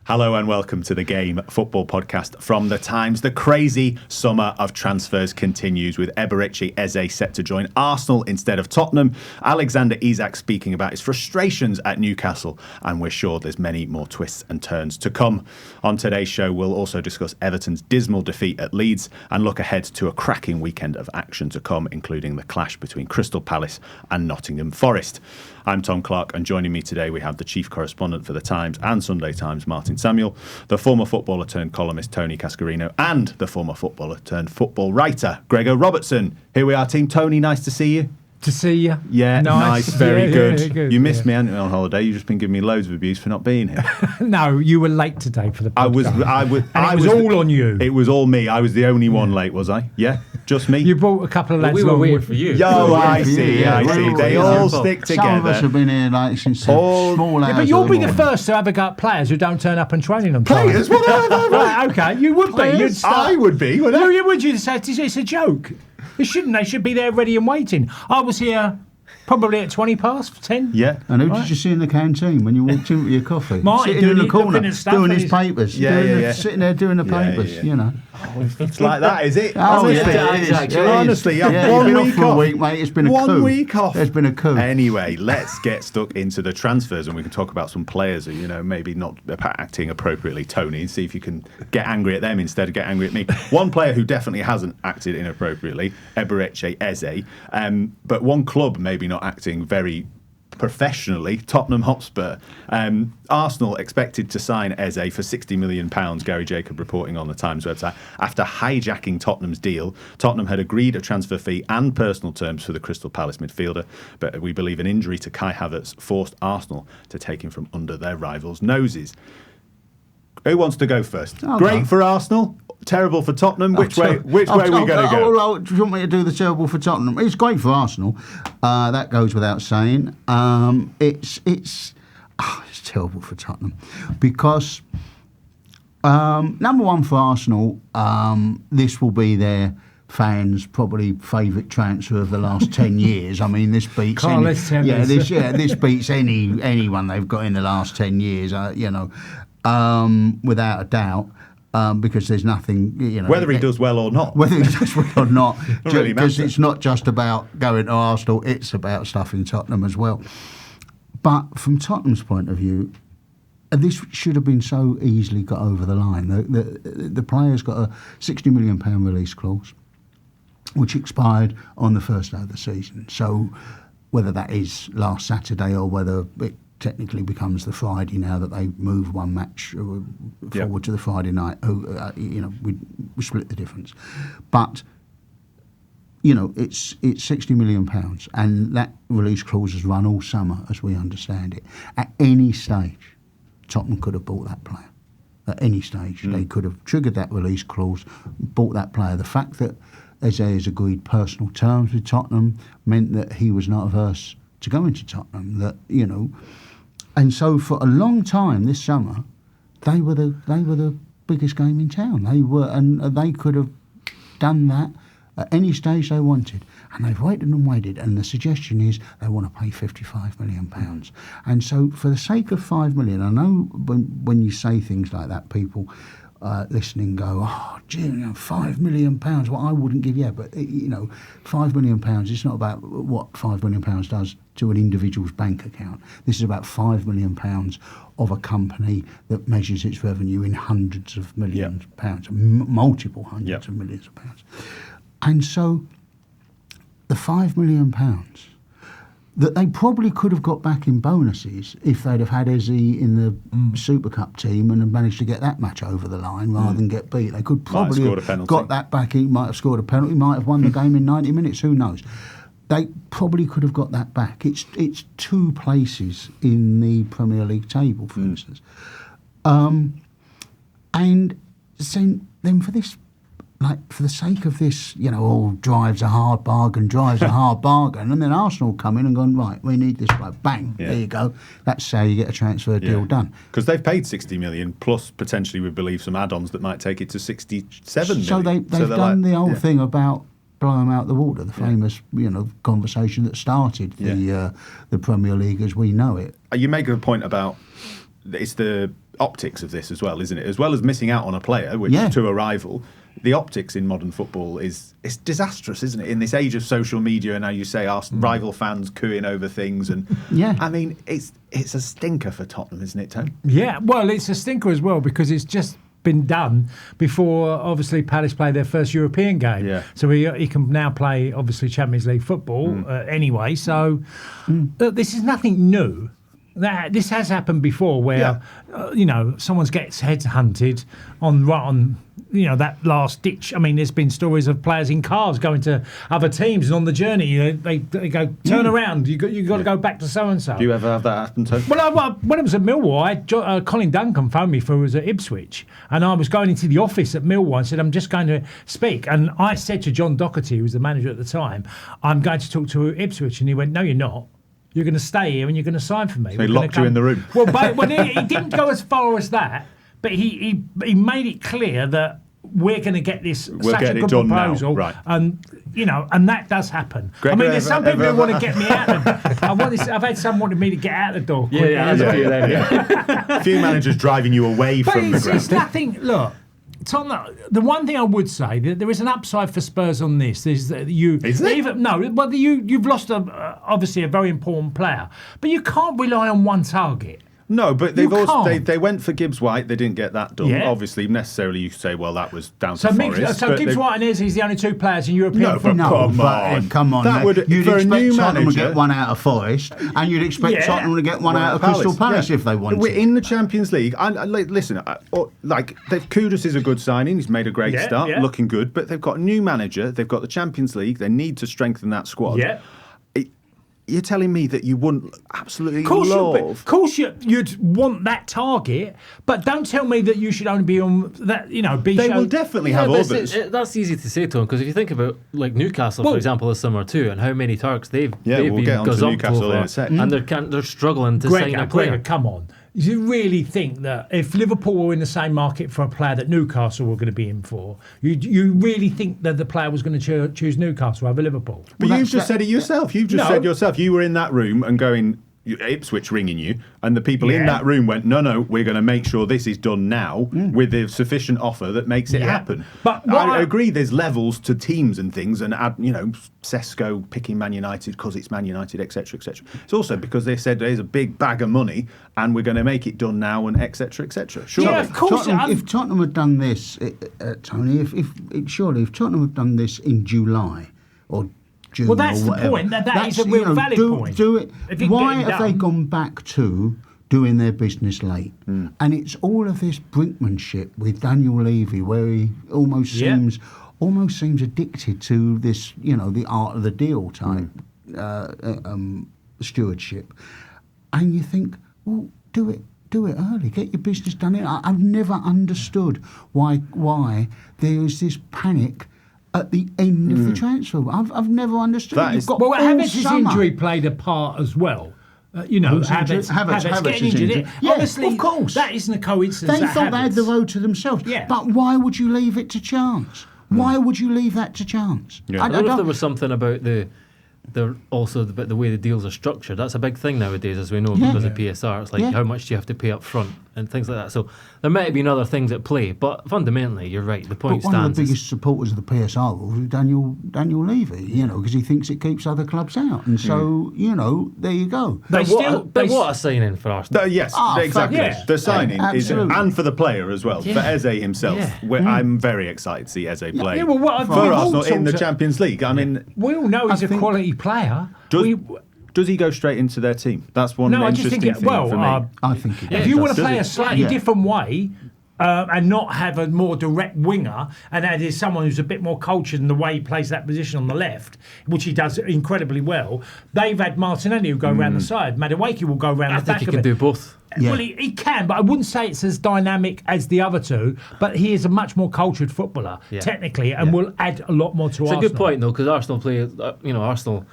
Hello and welcome to the Game Football Podcast from The Times. The crazy summer of transfers continues with Eberechi Eze set to join Arsenal instead of Tottenham. Alexander Isak speaking about his frustrations at Newcastle, and we're sure there's many more twists and turns to come. On today's show, we'll also discuss Everton's dismal defeat at Leeds and look ahead to a cracking weekend of action to come, including the clash between Crystal Palace and Nottingham Forest. I'm Tom Clark, and joining me today we have the chief correspondent for The Times and Sunday Times, Martin Samuel, the former footballer turned columnist Tony Cascarino, and the former footballer turned football writer Gregor Robertson. Here we are, team. Tony, nice to see you. To see you. Yeah, nice, very good. Yeah, good. You missed me, hadn't you, on holiday? You've just been giving me loads of abuse for not being here. No, you were late today for the podcast. I was all on you. It was all me. I was the only one late, was I? Yeah, just me. You brought a couple of lads we were along weird for you. Yo, I see. They all stick together. Some of us have been here like since small hours. Yeah, but you'll be the first to have a go at players who don't turn up and training on time. Players? Right, okay, you would be. You'd start. I would be, wouldn't I? You would. You'd say it's a joke. They shouldn't. They should be there ready and waiting. I was here probably at 20 past 10. Yeah. And who did you see in the canteen when you walked in with your coffee? Martin sitting in the corner, doing his papers. Yeah. Sitting there doing the papers, you know. It's like that, is it? Honestly, yeah. One Been week off for off. A week, mate. It's been a coup. 1 week off. There's been a coup. Anyway, let's get stuck into the transfers, and we can talk about some players who, maybe not acting appropriately, Tony, and see if you can get angry at them instead of get angry at me. One player who definitely hasn't acted inappropriately, Eberechi Eze, but one club maybe not acting very professionally, Tottenham Hotspur. Arsenal expected to sign Eze for £60 million, Gary Jacob reporting on the Times website. After hijacking Tottenham's deal, Tottenham had agreed a transfer fee and personal terms for the Crystal Palace midfielder, but we believe an injury to Kai Havertz forced Arsenal to take him from under their rivals' noses. Who wants to go first? Great for Arsenal, terrible for Tottenham. Which way are we going to go? Do you want me to do the terrible for Tottenham? It's great for Arsenal. That goes without saying. It's terrible for Tottenham because number one for Arsenal, this will be their fans' probably favourite transfer of the last 10 years. I mean, this beats this beats anyone they've got in the last 10 years. Without a doubt, because there's nothing, whether he does well or not. Whether he does well or not, really because it's not just about going to Arsenal; it's about stuff in Tottenham as well. But from Tottenham's point of view, this should have been so easily got over the line. The player's got a £60 million release clause, which expired on the first day of the season. So whether that is last Saturday or whether it technically becomes the Friday now that they move one match forward to the Friday night. We split the difference, but it's £60 million, and that release clause has run all summer, as we understand it. At any stage, Tottenham could have bought that player. At any stage, they could have triggered that release clause, bought that player. The fact that Eze has agreed personal terms with Tottenham meant that he was not averse to going to Tottenham. And so for a long time this summer, they were the biggest game in town. They could have done that at any stage they wanted. And they've waited and waited. And the suggestion is they want to pay £55 million. And so for the sake of £5 million, I know when you say things like that, people listening go, oh, gee, £5 million, well, I wouldn't give you, but £5 million, it's not about what £5 million does to an individual's bank account. This is about £5 million of a company that measures its revenue in hundreds of millions of pounds, multiple hundreds of millions of pounds. And so the £5 million that they probably could have got back in bonuses if they'd have had Eze in the Super Cup team and had managed to get that match over the line rather than get beat. They could probably have got that back. He might have scored a penalty, might have won the game in 90 minutes, who knows. They probably could have got that back. It's two places in the Premier League table, for instance. And so then for this, for the sake of this, drives a hard bargain, and then Arsenal come in and gone, right, we need this bloke. Bang, there you go. That's how you get a transfer deal done. Because they've paid £60 million, plus potentially, we believe, some add-ons that might take it to £67 million. So they've done the whole thing about blow them out the water, the famous conversation that started the Premier League as we know it. You make a point about it's the optics of this as well, isn't it? As well as missing out on a player, which Yeah. to a rival, the optics in modern football it's disastrous, isn't it? In this age of social media, and now you say our rival fans cooing over things, and Yeah. I mean, it's a stinker for Tottenham, isn't it, Tony? Yeah, well, it's a stinker as well because it's just been done before, obviously, Palace play their first European game. Yeah. So he can now play, obviously, Champions League football anyway. So this is nothing new. This has happened before where, someone gets headhunted on that last ditch. I mean, there's been stories of players in cars going to other teams, and on the journey, they go, turn around, you got to go back to so-and-so. Do you ever have that happen, Tony? Well, when it was at Millwall, Colin Duncan phoned me for was at Ipswich, and I was going into the office at Millwall and said, I'm just going to speak. And I said to John Doherty, who was the manager at the time, I'm going to talk to Ipswich. And he went, no, you're not. You're going to stay here and you're going to sign for me. So he locked you in the room. Well, he didn't go as far as that, but he made it clear that we're going to get this such a good proposal, right? And and that does happen. Greg, I mean, there's some people who want to get me out. I've I've had some wanted me to get out the door. A few managers driving you away But from the it's ground. nothing. Look, Tom, the one thing I would say that there is an upside for Spurs on this is that Is there? you've lost obviously a very important player, but you can't rely on one target. No, but they went for Gibbs White. They didn't get that done. Yeah. Obviously, necessarily you could say, well, that was down So, to Forest. so Gibbs White and Eze is the only two players in European No, but football. come on. That would, you'd for a expect new Tottenham manager, to get one out of Forest, and you'd expect Yeah. Tottenham to get one out of Crystal Palace if they wanted. We're in the Champions League. Listen, Kudus is a good signing. He's made a great start, looking good. But they've got a new manager. They've got the Champions League. They need to strengthen that squad. Yeah. You're telling me that you wouldn't absolutely Of course, you'd want that target, but don't tell me that you should only be on that. They will definitely have others. That's easy to say, Tom, because if you think about like Newcastle, for example, this summer too, and how many targets they've we'll been get onto gazumped Newcastle over, in a sec. and they're struggling to sign a player. Gregor, come on. You really think that if Liverpool were in the same market for a player that Newcastle were going to be in for, you really think that the player was going to choose Newcastle over Liverpool? But you've just said it yourself. You've just said yourself. You were in that room and going, Ipswich ringing you, and the people in that room went, no, we're going to make sure this is done now with a sufficient offer that makes it happen. But I agree there's levels to teams and things, and Sesko picking Man United because it's Man United, etc., etc. It's also because they said there's a big bag of money and we're going to make it done now, and etc., etc. Sure. Yeah, of course. If Tottenham had done this, Tony, if Tottenham had done this in July or June, Well, that's or the whatever, point. That is a real valid point. Do it. If you Why get it have they done- gone back to doing their business late? And it's all of this brinkmanship with Daniel Levy, where he almost seems addicted to this, the art of the deal type stewardship. And you think, well, do it early. Get your business done. I've never understood why there is this panic at the end of the transfer. I've never understood. You've got all Havertz's summer. injury played a part as well. Havertz Havertz's getting injured. injury. Yeah, Obviously, of course. that isn't a coincidence. They that thought they had the Havertz- road to themselves. Yeah. But why would you leave it to chance? Why would you leave that to chance? Yeah. I don't know if there was something about the way the deals are structured. That's a big thing nowadays, as we know, because of PSR. It's like how much do you have to pay up front and things like that. So there might have been other things at play, but fundamentally, you're right. The point But one of stands. the biggest supporters of the PSR was Daniel Levy, because he thinks it keeps other clubs out. And so, there you go. What a signing for Arsenal. Yes, Ah, exactly. yeah. The signing is, Absolutely. and for the player as well, for Eze himself. I'm very excited to see Eze play Yeah, well, what for we've all Arsenal in the talked- Champions League. I mean, We all know he's a think- quality player. does he go straight into their team? That's one No, I just interesting think thing for me. I think it if you want to does play it? a slightly Yeah. different way and not have a more direct winger, and that is someone who's a bit more cultured in the way he plays that position on the left, which he does incredibly well. They've had Martinelli who go around the side. Madueke will go around I the think back he of can it. do both. Yeah. Well, he can, but I wouldn't say it's as dynamic as the other two. But he is a much more cultured footballer, technically, and will add a lot more to It's Arsenal. a good point though, because Arsenal play. Arsenal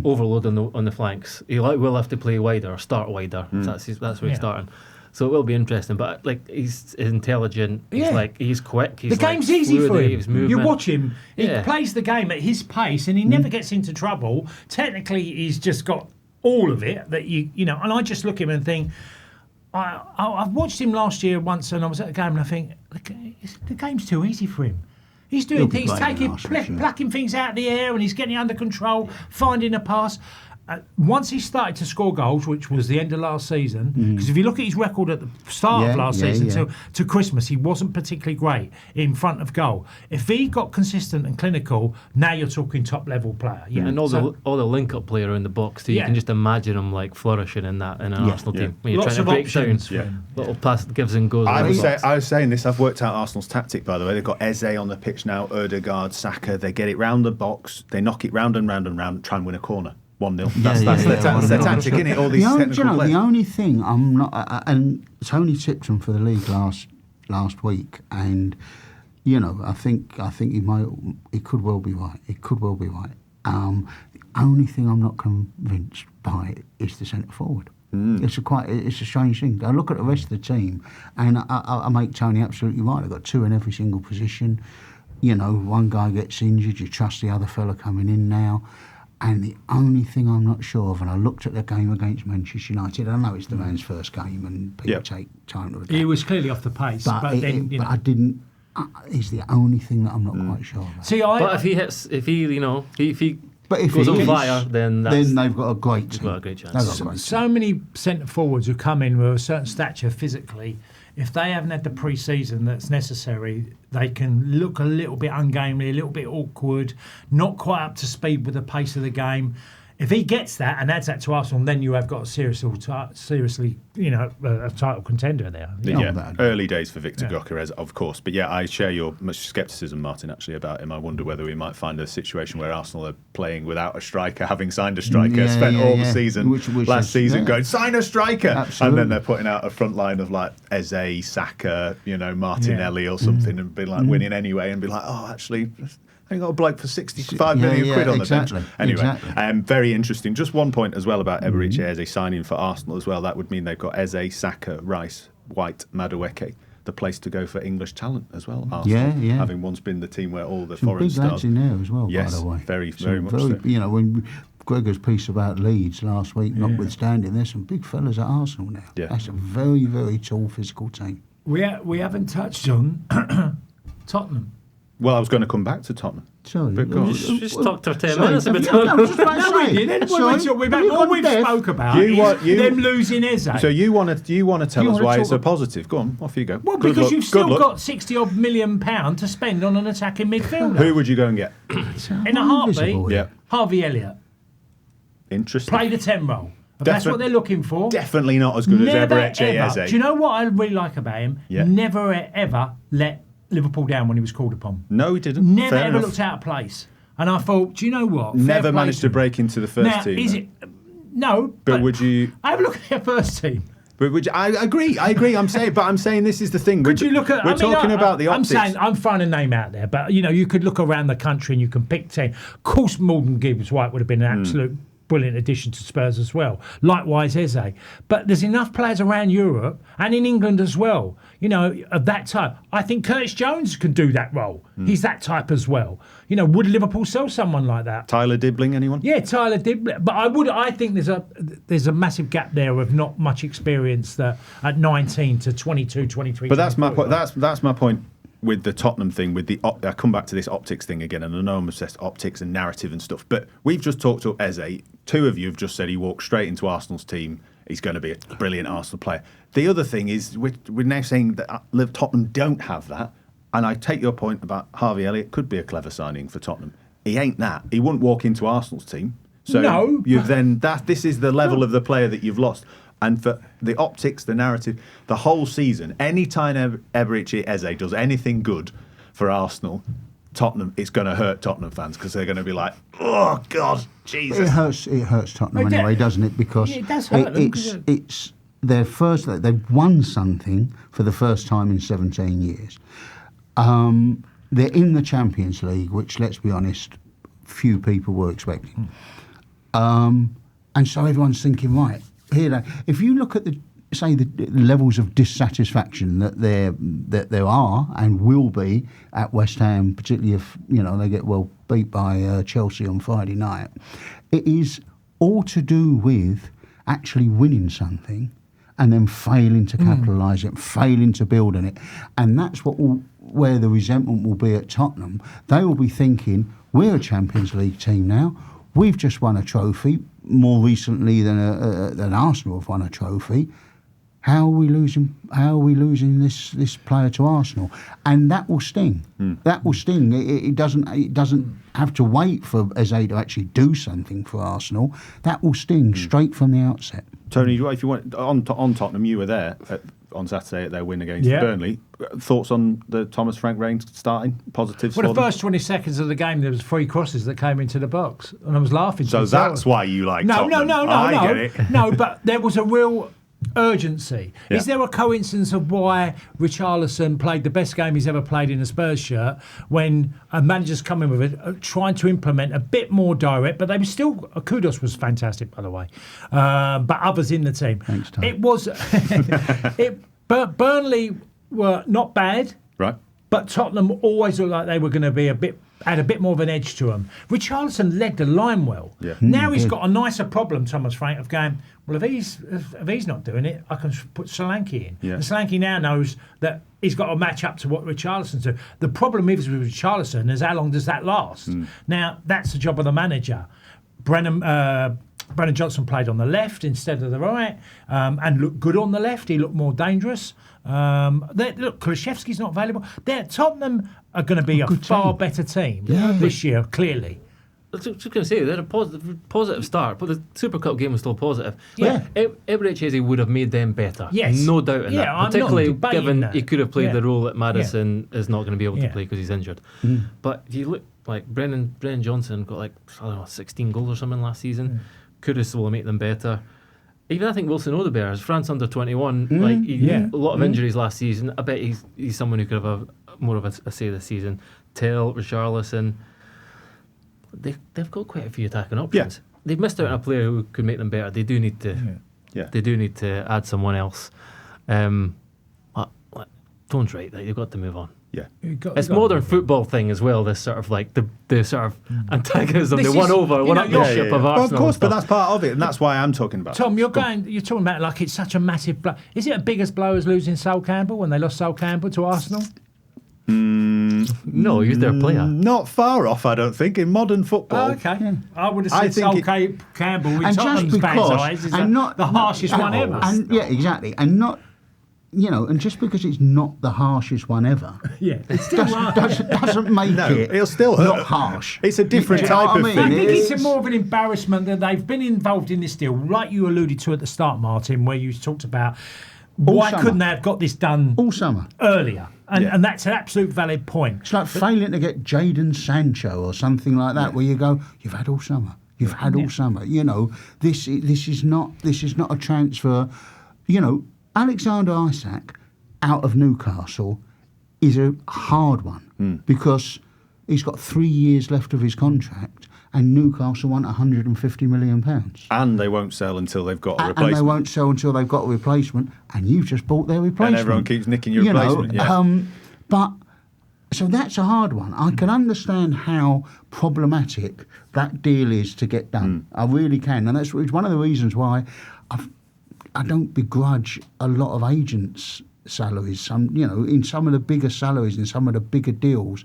overload on the flanks. He will have to play wider or start wider. That's where he's starting. So it will be interesting. But he's intelligent. He's quick. He's The game's easy for him. He's movement. You watch him; he Yeah. plays the game at his pace, and he never gets into trouble. Technically, he's just got all of it that you know. And I just look at him and think, I've watched him last year once, and I was at a game, and I think the game's too easy for him. He's doing things, plucking things out of the air, and he's getting it under control, finding a pass. Once he started to score goals, which was the end of last season, because if you look at his record at the start of last season to Christmas, he wasn't particularly great in front of goal. If he got consistent and clinical, now you're talking top level player. Yeah, and all the link up player in the box too. You can just imagine him like flourishing in an Arsenal team. When you're Lots trying to break down, little pass gives and goes. I was saying this. I've worked out Arsenal's tactic, by the way. They've got Eze on the pitch now, Ødegaard, Saka. They get it round the box. They knock it round and round and round, try and win a corner. 1-0. That's their tactic, isn't it? All these technical players. The only thing I'm not, and Tony tipped him for the league last week, and I think he could well be right. It could well be right. The only thing I'm not convinced by is the centre forward. It's a strange thing. I look at the rest of the team, and I make Tony absolutely right. They've got 2 in every single position. One guy gets injured, you trust the other fella coming in now. And the only thing I'm not sure of, and I looked at the game against Manchester United, I know it's the man's first game and people take time to adapt. He was clearly off the pace, but I didn't. Is the only thing that I'm not quite sure about. See, but if he goes on fire, then they've got a great team. Got a great chance. So many centre forwards who come in with a certain stature physically. If they haven't had the pre-season that's necessary, they can look a little bit ungainly, a little bit awkward, not quite up to speed with the pace of the game. If he gets that and adds that to Arsenal, then you have got a seriously, a title contender there. Early days for Victor Gyökeres, of course. But I share your much scepticism, Martin, actually, about him. I wonder whether we might find a situation where Arsenal are playing without a striker, having signed a striker, spent all the season last season going, sign a striker! Absolutely. And then they're putting out a front line of like Eze, Saka, Martinelli or something, and be like winning anyway, and be like, oh, actually... I got a bloke for 65 million quid on the bench. Anyway, very interesting. Just one point as well about Eberechi Eze signing for Arsenal as well. That would mean they've got Eze, Saka, Rice, White, Madueke, the place to go for English talent as well. Arsenal, having once been the team where all the foreign stars. Big lads in there as well, yes, by the way. Very much so. When Gregor's piece about Leeds last week, notwithstanding, there's some big fellas at Arsenal now. Yeah. That's a very, very tall physical team. We haven't touched on Tottenham. Well, I was going to come back to Tottenham. Sorry. Just talked for 10 minutes about Tottenham. We've spoke about them losing Eze. So you want to tell us why it's a positive? Go on, off you go. Well, because you've still got £60-odd million to spend on an attacking midfielder. Who would you go and get? In a heartbeat, Harvey Elliott. Interesting. Play the 10 role. That's what they're looking for. Definitely not as good as Eberechi Eze. Do you know what I really like about him? Yeah. Never, ever let Liverpool down when he was called upon. No, he didn't. Never ever looked out of place. And I thought, do you know what? Never managed to break into the first team. Is it? No. But would you? Have a look at their first team. But would you, I agree. I'm saying this is the thing. Could you look at? We're talking about the optics. I'm throwing a name out there, but you could look around the country and you can pick 10. Of course, Morgan Gibbs-White would have been an absolute brilliant addition to Spurs as well. Likewise, Eze. But there's enough players around Europe and in England as well, of that type. I think Curtis Jones can do that role. He's that type as well. Would Liverpool sell someone like that? Tyler Dibbling, anyone? Yeah, Tyler Dibbling. But I think there's a massive gap there of not much experience that at 19 to 22, 23. But that's my point. That's my point. With the Tottenham thing, I come back to this optics thing again, and I know I'm obsessed with optics and narrative and stuff, but we've just talked to Eze. 2 of you have just said he walked straight into Arsenal's team. He's going to be a brilliant Arsenal player. The other thing is we're now saying that Tottenham don't have that, and I take your point about Harvey Elliott could be a clever signing for Tottenham. He ain't that. He wouldn't walk into Arsenal's team. So this is the level of the player that you've lost. And for the optics, the narrative, the whole season, any time Eberechi Eze does anything good for Arsenal, Tottenham, it's going to hurt Tottenham fans because they're going to be like, oh, God, Jesus. It hurts Tottenham anyway, doesn't it? Because it does hurt them. It's their first, they've won something for the first time in 17 years. They're in the Champions League, which, let's be honest, few people were expecting. And so everyone's thinking, right, if you look at the levels of dissatisfaction that there are and will be at West Ham, particularly if they get beat by Chelsea on Friday night, it is all to do with actually winning something and then failing to capitalise it, failing to build on it. And that's where the resentment will be at Tottenham. They will be thinking, we're a Champions League team now. We've just won a trophy more recently than Arsenal have won a trophy. How are we losing this player to Arsenal? And that will sting. That will sting. It doesn't have to wait for Eze to actually do something for Arsenal. That will sting straight from the outset. Tony, if you want on Tottenham, you were there on Saturday at their win against Burnley. Thoughts on the Thomas Frank Reigns starting? Positives? Well, the first 20 seconds of the game, there was 3 crosses that came into the box, and I was laughing. So that's why you like Tottenham. No. I get it. No, but there was a real urgency. Yeah. Is there a coincidence of why Richarlison played the best game he's ever played in a Spurs shirt when a manager's coming with it, trying to implement a bit more direct, but they were still, Kudos was fantastic, by the way, but others in the team. Thanks, Tom. It was, but Burnley were not bad, Right. but Tottenham always looked like they were going to be had a bit more of an edge to them. Richarlison led the line well. Yeah. Now he's got a nicer problem, Thomas Frank, of going, well, if he's not doing it, I can put Solanke in. Yeah. And Solanke now knows that he's got to match up to what Richarlison's doing. The problem is with Richarlison is how long does that last? Now, that's the job of the manager. Brennan Johnson played on the left instead of the right and looked good on the left. He looked more dangerous. Look, Kulishevsky's not available. Tottenham are going to be a far better team this year, clearly. I was just going to say, they had a positive start, but the Super Cup game was still positive. Yeah. Eberechi Eze would have made them better. Yes. No doubt in Yeah, that. I'm not Particularly debating given that. he could have played Yeah. the role that Maddison is not going to be able to Yeah. play because he's injured. But if you look, like Brennan Johnson got 16 goals or something last season. Kudus will make them better. Even I think Wilson Odegaard, France under 21, a lot of injuries last season. I bet he's someone who could have more of a say this season. Tell, Richarlison, they've got quite a few attacking options. Yeah. They've missed out on a player who could make them better. They do need to. Yeah. They do need to add someone else. Tone's right. They've got to move on. Yeah. It's modern football thing as well. This sort of the sort of antagonism, This the one is- over, you one know, upmanship of Arsenal. Well, of course, and but stuff. that's part of it, and that's why I'm talking about. Tom, you're talking about like it's such a massive blow. Is it a biggest blow as losing Sol Campbell when they lost Sol Campbell to Arsenal? No, he was their player. Not far off, I don't think, in modern football. Oh, okay. I would I have said think Sol Campbell in And just Tottenham's fans' because, eyes is and not the harshest one ever. And yeah, exactly, and not. And just because it's not the harshest one ever, Yeah, it's still doesn't make No, it it'll still hurt. not harsh. It's a different You know type what of I mean? thing. I think It's- it's more of an embarrassment that they've been involved in this deal, like you alluded to at the start, Martin, where you talked about why summer. couldn't they have got this done all summer. earlier? And, Yeah. and that's an absolute valid point. It's like failing to get Jadon Sancho or something like that, where you go, you've had all summer. You've had all summer. This is not a transfer. Alexander Isak out of Newcastle is a hard one because he's got 3 years left of his contract, and Newcastle want £150 million. And they won't sell until they've got a replacement. And they won't sell until they've got a replacement, and you've just bought their replacement. And everyone keeps nicking your replacement. But so that's a hard one. I can understand how problematic that deal is to get done. I really can, and it's one of the reasons why I don't begrudge a lot of agents' salaries. In some of the bigger salaries, in some of the bigger deals,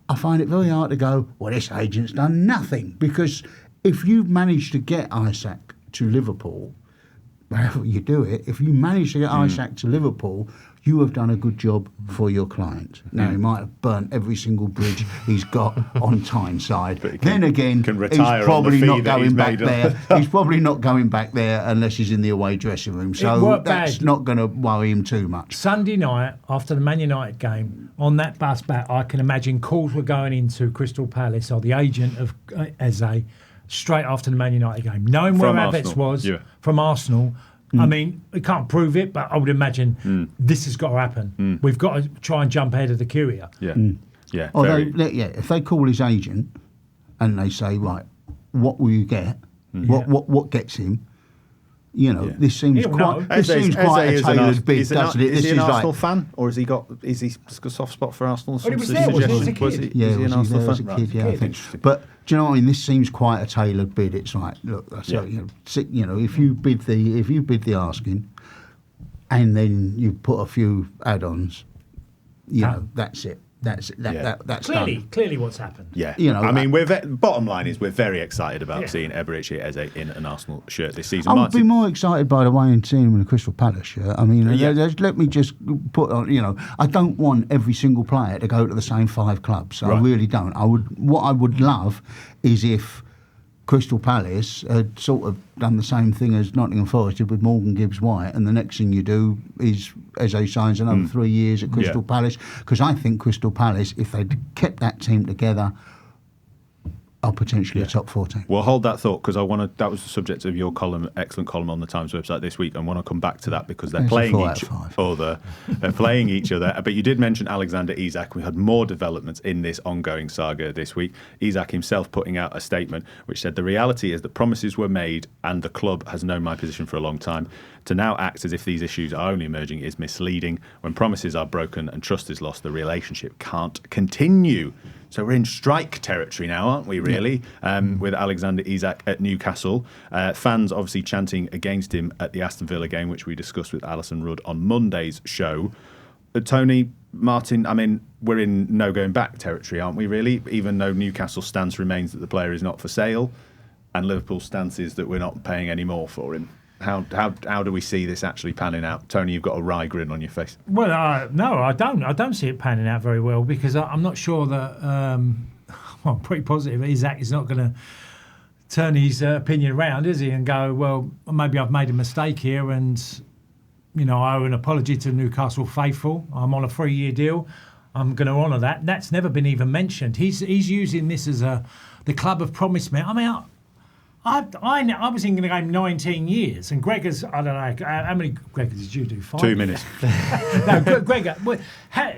I find it very hard to go, well, this agent's done nothing. Because if you've managed to get Isak to Liverpool, wherever you do it, if you manage to get Isak to Liverpool, you have done a good job for your client. Now, he might have burnt every single bridge he's got on Tyneside. Then again, can he's retire on probably the fee not that he's going back made there. He's probably not going back there unless he's in the away dressing room. So worked that's bad. not going to worry him too much. Sunday night, after the Man United game, on that bus back, I can imagine calls were going into Crystal Palace or the agent of Eze straight after the Man United game. Knowing where From Havertz Arsenal, was yeah. from Arsenal, I mean, we can't prove it, but I would imagine this has got to happen. We've got to try and jump ahead of the queue here. Yeah. Yeah. Although, very- if they call his agent and they say, right, what will you get? What gets him? This seems He'll quite. know. This seems quite a tailored bid, doesn't it? Is This he an is Arsenal like. fan, or has he got a soft spot for Arsenal? Well, he was there, wasn't he, as a Was kid? Yeah, is he an was he Arsenal there as a fan? kid? Yeah, I think. Interesting. But do you know what I mean? This seems quite a tailored bid. It's like, look, so, if you bid the asking, and then you put a few add-ons, that's it. That's clearly what's happened. Yeah, You know, I mean, bottom line is we're very excited about seeing Eberechi Eze in an Arsenal shirt this season. I would be more excited, by the way, in seeing him in a Crystal Palace shirt. I mean, let me just put on. I don't want every single player to go to the same 5 clubs. I really don't. What I would love is if Crystal Palace had sort of done the same thing as Nottingham Forest did with Morgan Gibbs-White, and the next thing you do is Eze signs another 3 years at Crystal Palace, because I think Crystal Palace, if they'd kept that team together, are potentially a top 4 team. Well, hold that thought, because that was the subject of your column, excellent column on the Times website this week, and want to come back to that because they're playing each other. They're playing each other. But you did mention Alexander Isak. We had more developments in this ongoing saga this week. Isak himself putting out a statement which said, "The reality is that promises were made and the club has known my position for a long time. To now act as if these issues are only emerging is misleading. When promises are broken and trust is lost, the relationship can't continue." So we're in strike territory now, aren't we, really, with Alexander Isak at Newcastle. Fans obviously chanting against him at the Aston Villa game, which we discussed with Alison Rudd on Monday's show. Tony, Martin, I mean, we're in no going back territory, aren't we, really? Even though Newcastle's stance remains that the player is not for sale, and Liverpool's stance is that we're not paying any more for him. How do we see this actually panning out? Tony, you've got a wry grin on your face. Well, no, I don't. I don't see it panning out very well because I'm not sure that. I'm pretty positive Isak is not going to turn his opinion around, is he? And go, well, maybe I've made a mistake here, and I owe an apology to Newcastle faithful. I'm on a 3-year deal. I'm going to honour that. That's never been even mentioned. He's using this as the club have promised me. I mean, I was in the game 19 years, and Gregor's, I don't know, how many Gregors did you do? 5? 2 minutes. No, Gregor,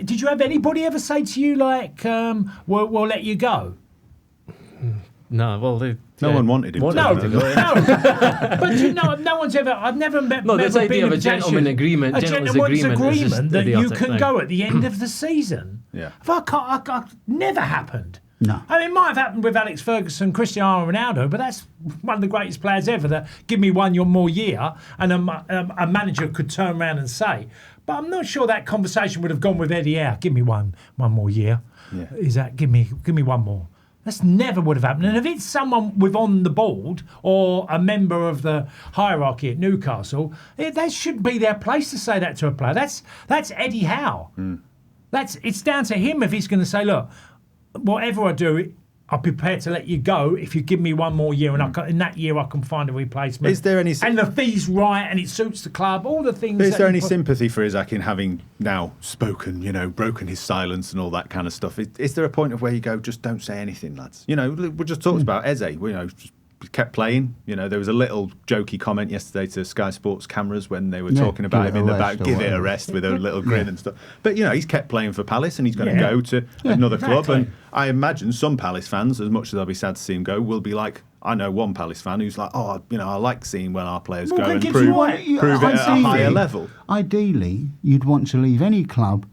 did you have anybody ever say to you, like, we'll let you go? No, well, no one wanted him to. No, but no one's ever, I've never met. No, there's idea of a gentleman's agreement that you can go at the end of the season. Yeah. Never happened. No. I mean, it might have happened with Alex Ferguson, Cristiano Ronaldo, but that's one of the greatest players ever that give me one more year, and a manager could turn around and say. But I'm not sure that conversation would have gone with Eddie Howe. Give me one more year. Yeah. Is that give me one more? That's never would have happened. And if it's someone with on the board or a member of the hierarchy at Newcastle, that should be their place to say that to a player. That's Eddie Howe. It's down to him if he's going to say, look, whatever I do, I'm prepared to let you go if you give me one more year, and in that year I can find a replacement. Is there any and the fee's right, and it suits the club, all the things. Is there any sympathy for Isak in having now spoken, broken his silence and all that kind of stuff? Is there a point of where you go, just don't say anything, lads? We just talked about Eze. Just kept playing. There was a little jokey comment yesterday to Sky Sports cameras when they were talking about him in the back, give it a rest with a little grin and stuff. But, he's kept playing for Palace, and he's going to go to another club. And I imagine some Palace fans, as much as I'll be sad to see him go, will be like, I know one Palace fan who's like, I like seeing when our players go and prove it at a higher level. Ideally, you'd want to leave any club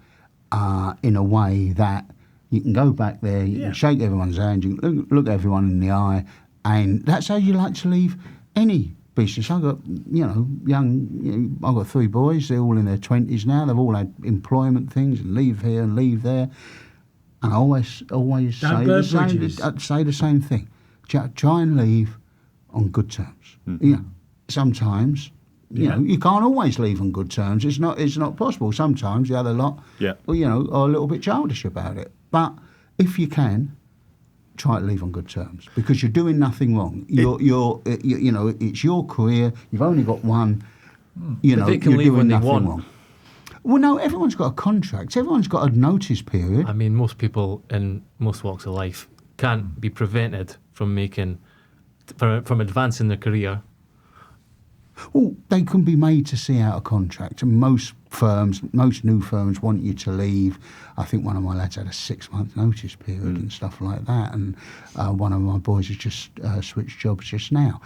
in a way that you can go back there, you can shake everyone's hand, you can look everyone in the eye, and that's how you like to leave any business. I've got, I've got 3 boys. They're all in their 20s now. They've all had employment things, and leave here and leave there. And I always say the same thing. Try and leave on good terms. Sometimes, you can't always leave on good terms. It's not possible. Sometimes the other lot, are a little bit childish about it. But if you can, try to leave on good terms, because you're doing nothing wrong. It's your career. You've only got one. They can leave when they want. Wrong. Well, no, everyone's got a contract. Everyone's got a notice period. I mean, most people in most walks of life can't be prevented from from advancing their career. Well, they can be made to see out a contract, and most new firms want you to leave. I think one of my lads had a 6-month notice period and stuff like that, and one of my boys has just switched jobs just now.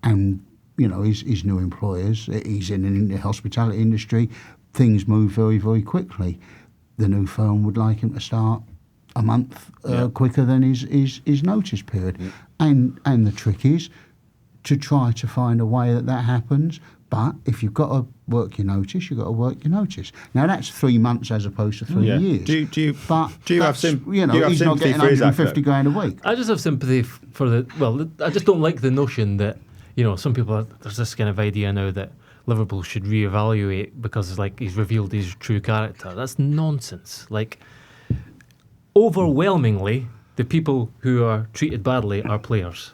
And, his new employers, he's in the hospitality industry, things move very, very quickly. The new firm would like him to start a month quicker than his notice period. And the trick is to try to find a way that happens, But if you've got to work your notice, you've got to work your notice. Now, that's 3 months as opposed to 3 years. Do you he's not sympathy getting for Isak, 150 grand a week. I just have sympathy for I just don't like the notion that, some people, there's this kind of idea now that Liverpool should reevaluate because it's like he's revealed his true character. That's nonsense. Like, overwhelmingly, the people who are treated badly are players.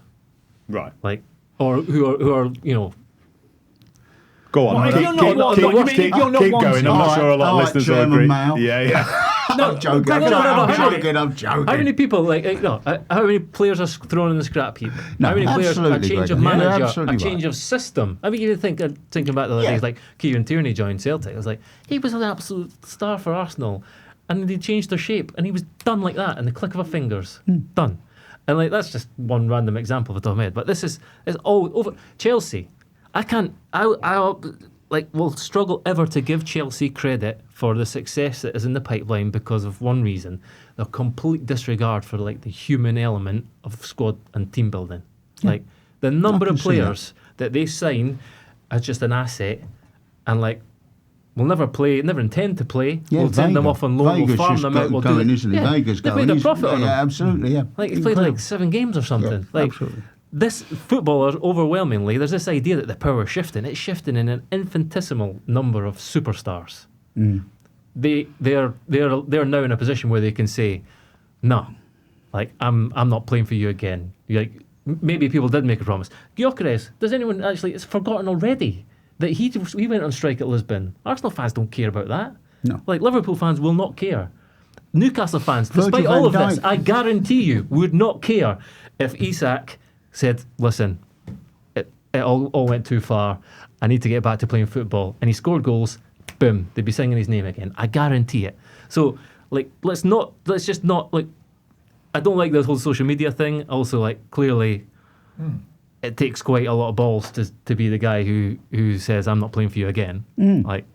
Right. Like, or who are Go on. Well, keep you're not one- keep- you mean keep- you're not keep one- going. I'm not sure a lot of Alright, listeners will German agree. male. Yeah. I'm joking. no, I'm how joking. many people how many players are thrown in the scrap heap? No, how many players? A absolutely, change of Greg. Yeah, manager, absolutely a change right. of system. I mean, you thinking back the other days, like Kieran Tierney joined Celtic. I was like, he was an absolute star for Arsenal, and they changed their shape, and he was done like that in the click of a fingers, done. And like that's just one random example of the top of my head. But it's all over. Chelsea, will struggle ever to give Chelsea credit for the success that is in the pipeline because of one reason: their complete disregard for like the human element of squad and team building. Yeah. Like the number of players that they sign as just an asset, and like will never play, never intend to play. Yeah, we'll send them off on loan. We'll farm them out. We'll do it. Isn't he? Vega's they've going. made a profit on them. Yeah, absolutely. Yeah, Like he's played like 7 games or something. Yeah, like absolutely. this footballers overwhelmingly, there's this idea that the power is shifting. It's shifting in an infinitesimal number of superstars. They're now in a position where they can say, "No, like I'm not playing for you again." Like maybe people did make a promise. Gyökeres, does anyone actually? It's forgotten already that he went on strike at Lisbon. Arsenal fans don't care about that. No, like Liverpool fans will not care. Newcastle fans, Virgil despite van all of this, Dijk. I guarantee you would not care if Isak said, listen, it all went too far. I need to get back to playing football. And he scored goals. Boom. They'd be singing his name again. I guarantee it. So, like, let's just not, like, I don't like this whole social media thing. Also, like, clearly, it takes quite a lot of balls to be the guy who says, I'm not playing for you again. Like,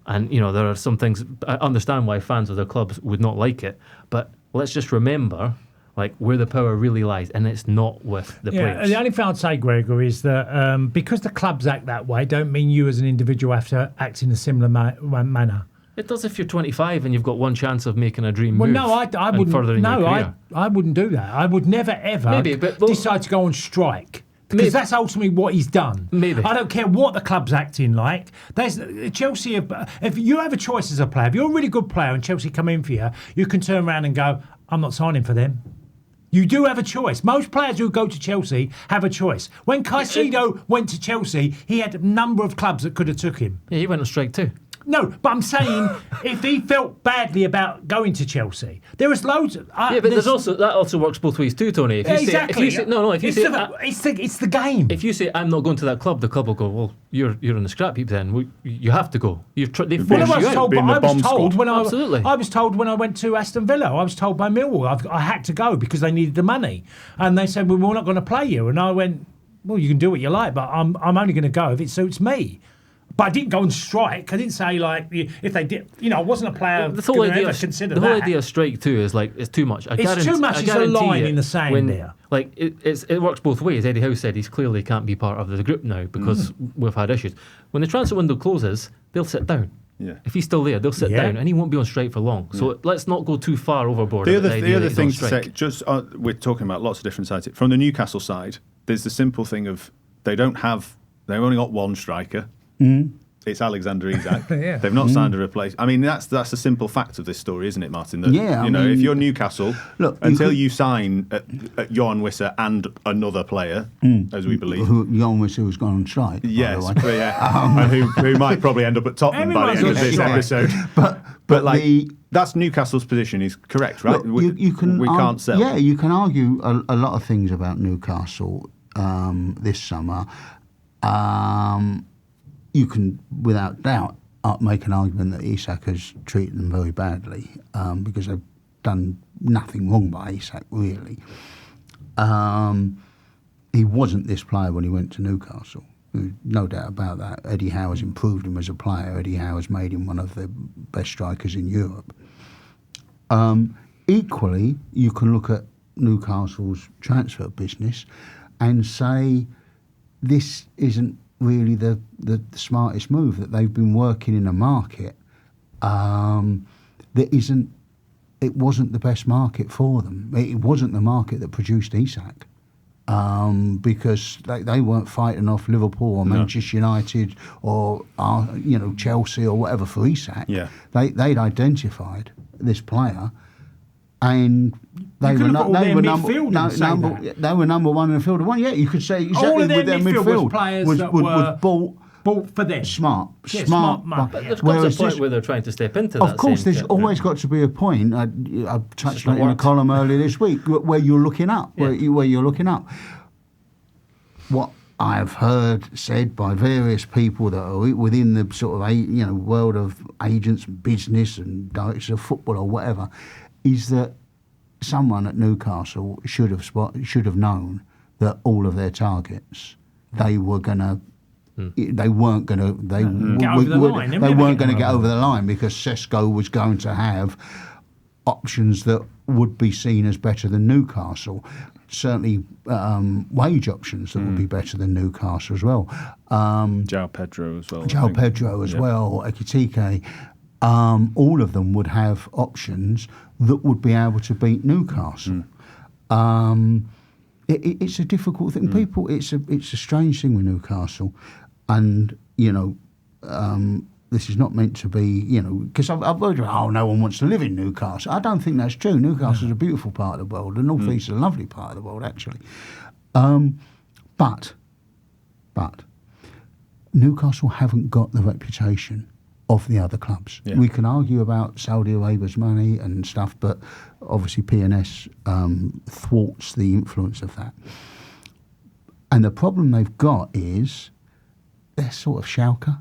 and, there are some things, I understand why fans of their clubs would not like it, but let's just remember, like, where the power really lies, and it's not with the players. The only thing I'd say, Gregor, is that because the clubs act that way, don't mean you as an individual have to act in a similar manner. It does if you're 25 and you've got one chance of making a dream Well, move. no, I wouldn't. Furthering your career. I wouldn't do that. I would never ever decide to go on strike. Because that's ultimately what he's done. Maybe. I don't care what the club's acting like. There's Chelsea. If you have a choice as a player, if you're a really good player and Chelsea come in for you, you can turn around and go, I'm not signing for them. You do have a choice. Most players who go to Chelsea have a choice. When Caicedo went to Chelsea, he had a number of clubs that could have took him. Yeah, he went on strike too. No, but I'm saying if he felt badly about going to Chelsea, there was loads. But that also works both ways too, Tony. If you exactly. Say, if you say, it's the game. If you say I'm not going to that club, the club will go, well, you're in the scrap heap then. You have to go. They force you out. I was told when I went to Aston Villa, I was told by Millwall I had to go because they needed the money, and they said, well, we're not going to play you, and I went, well, you can do what you like, but I'm only going to go if it suits me. But I didn't go on strike. I didn't say, like, if they did, I wasn't a player the whole idea ever consider the that. whole idea of strike too is like, it's too much. It's too much. It's a line in the sand there. Like, it works both ways. Eddie Howe said he clearly can't be part of the group now because we've had issues. When the transfer window closes, they'll sit down. Yeah. If he's still there, they'll sit down, and he won't be on strike for long. So let's not go too far overboard. The other thing to say, just we're talking about lots of different sides. From the Newcastle side, there's the simple thing of they've only got one striker. It's Alexander Isak. Yeah. They've not signed a replacement. I mean, that's the simple fact of this story, isn't it, Martin? That, Yeah, if you're Newcastle, look, until you sign Johan Wissa and another player, as we believe. Johan Wissa has gone on strike. Yes, and who might probably end up at Tottenham by the end of this episode. But that's Newcastle's position is correct, right? Look, we can't sell. Yeah, you can argue a lot of things about Newcastle this summer. You can, without doubt, make an argument that Isak has treated them very badly because they've done nothing wrong by Isak, really. He wasn't this player when he went to Newcastle. No doubt about that. Eddie Howe has improved him as a player. Eddie Howe has made him one of the best strikers in Europe. Equally, you can look at Newcastle's transfer business and say this isn't really the smartest move, that they've been working in a market that isn't. It wasn't the best market for them. It wasn't the market that produced Isak. Because they weren't fighting off Liverpool or Manchester United or Chelsea or whatever for Isak. Yeah. They'd identified this player, and they were number one in the field. Yeah, you could say exactly all of with their midfield was players that was were bought for them. Smart. Money. But there's got to be a point where they're trying to step into that. Of course, there's always got to be a point. I touched on it in a column earlier this week where you're looking up. Where you're looking up. What I've heard said by various people that are within the sort of world of agents, business, and directors of football or whatever, is that someone at Newcastle should have known that all of their targets they weren't going to get over the line, because Sesko was going to have options that would be seen as better than Newcastle. Certainly wage options that would be better than Newcastle as well. João Pedro as well. Ekitike. All of them would have options that would be able to beat Newcastle. It's a difficult thing. People, it's a strange thing with Newcastle, and this is not meant to be, because I've heard, no one wants to live in Newcastle. I don't think that's true. Newcastle is a beautiful part of the world. The North East is a lovely part of the world, actually. But Newcastle haven't got the reputation of the other clubs. Yeah. We can argue about Saudi Arabia's money and stuff, but obviously PNS thwarts the influence of that. And the problem they've got is they're sort of Schalke.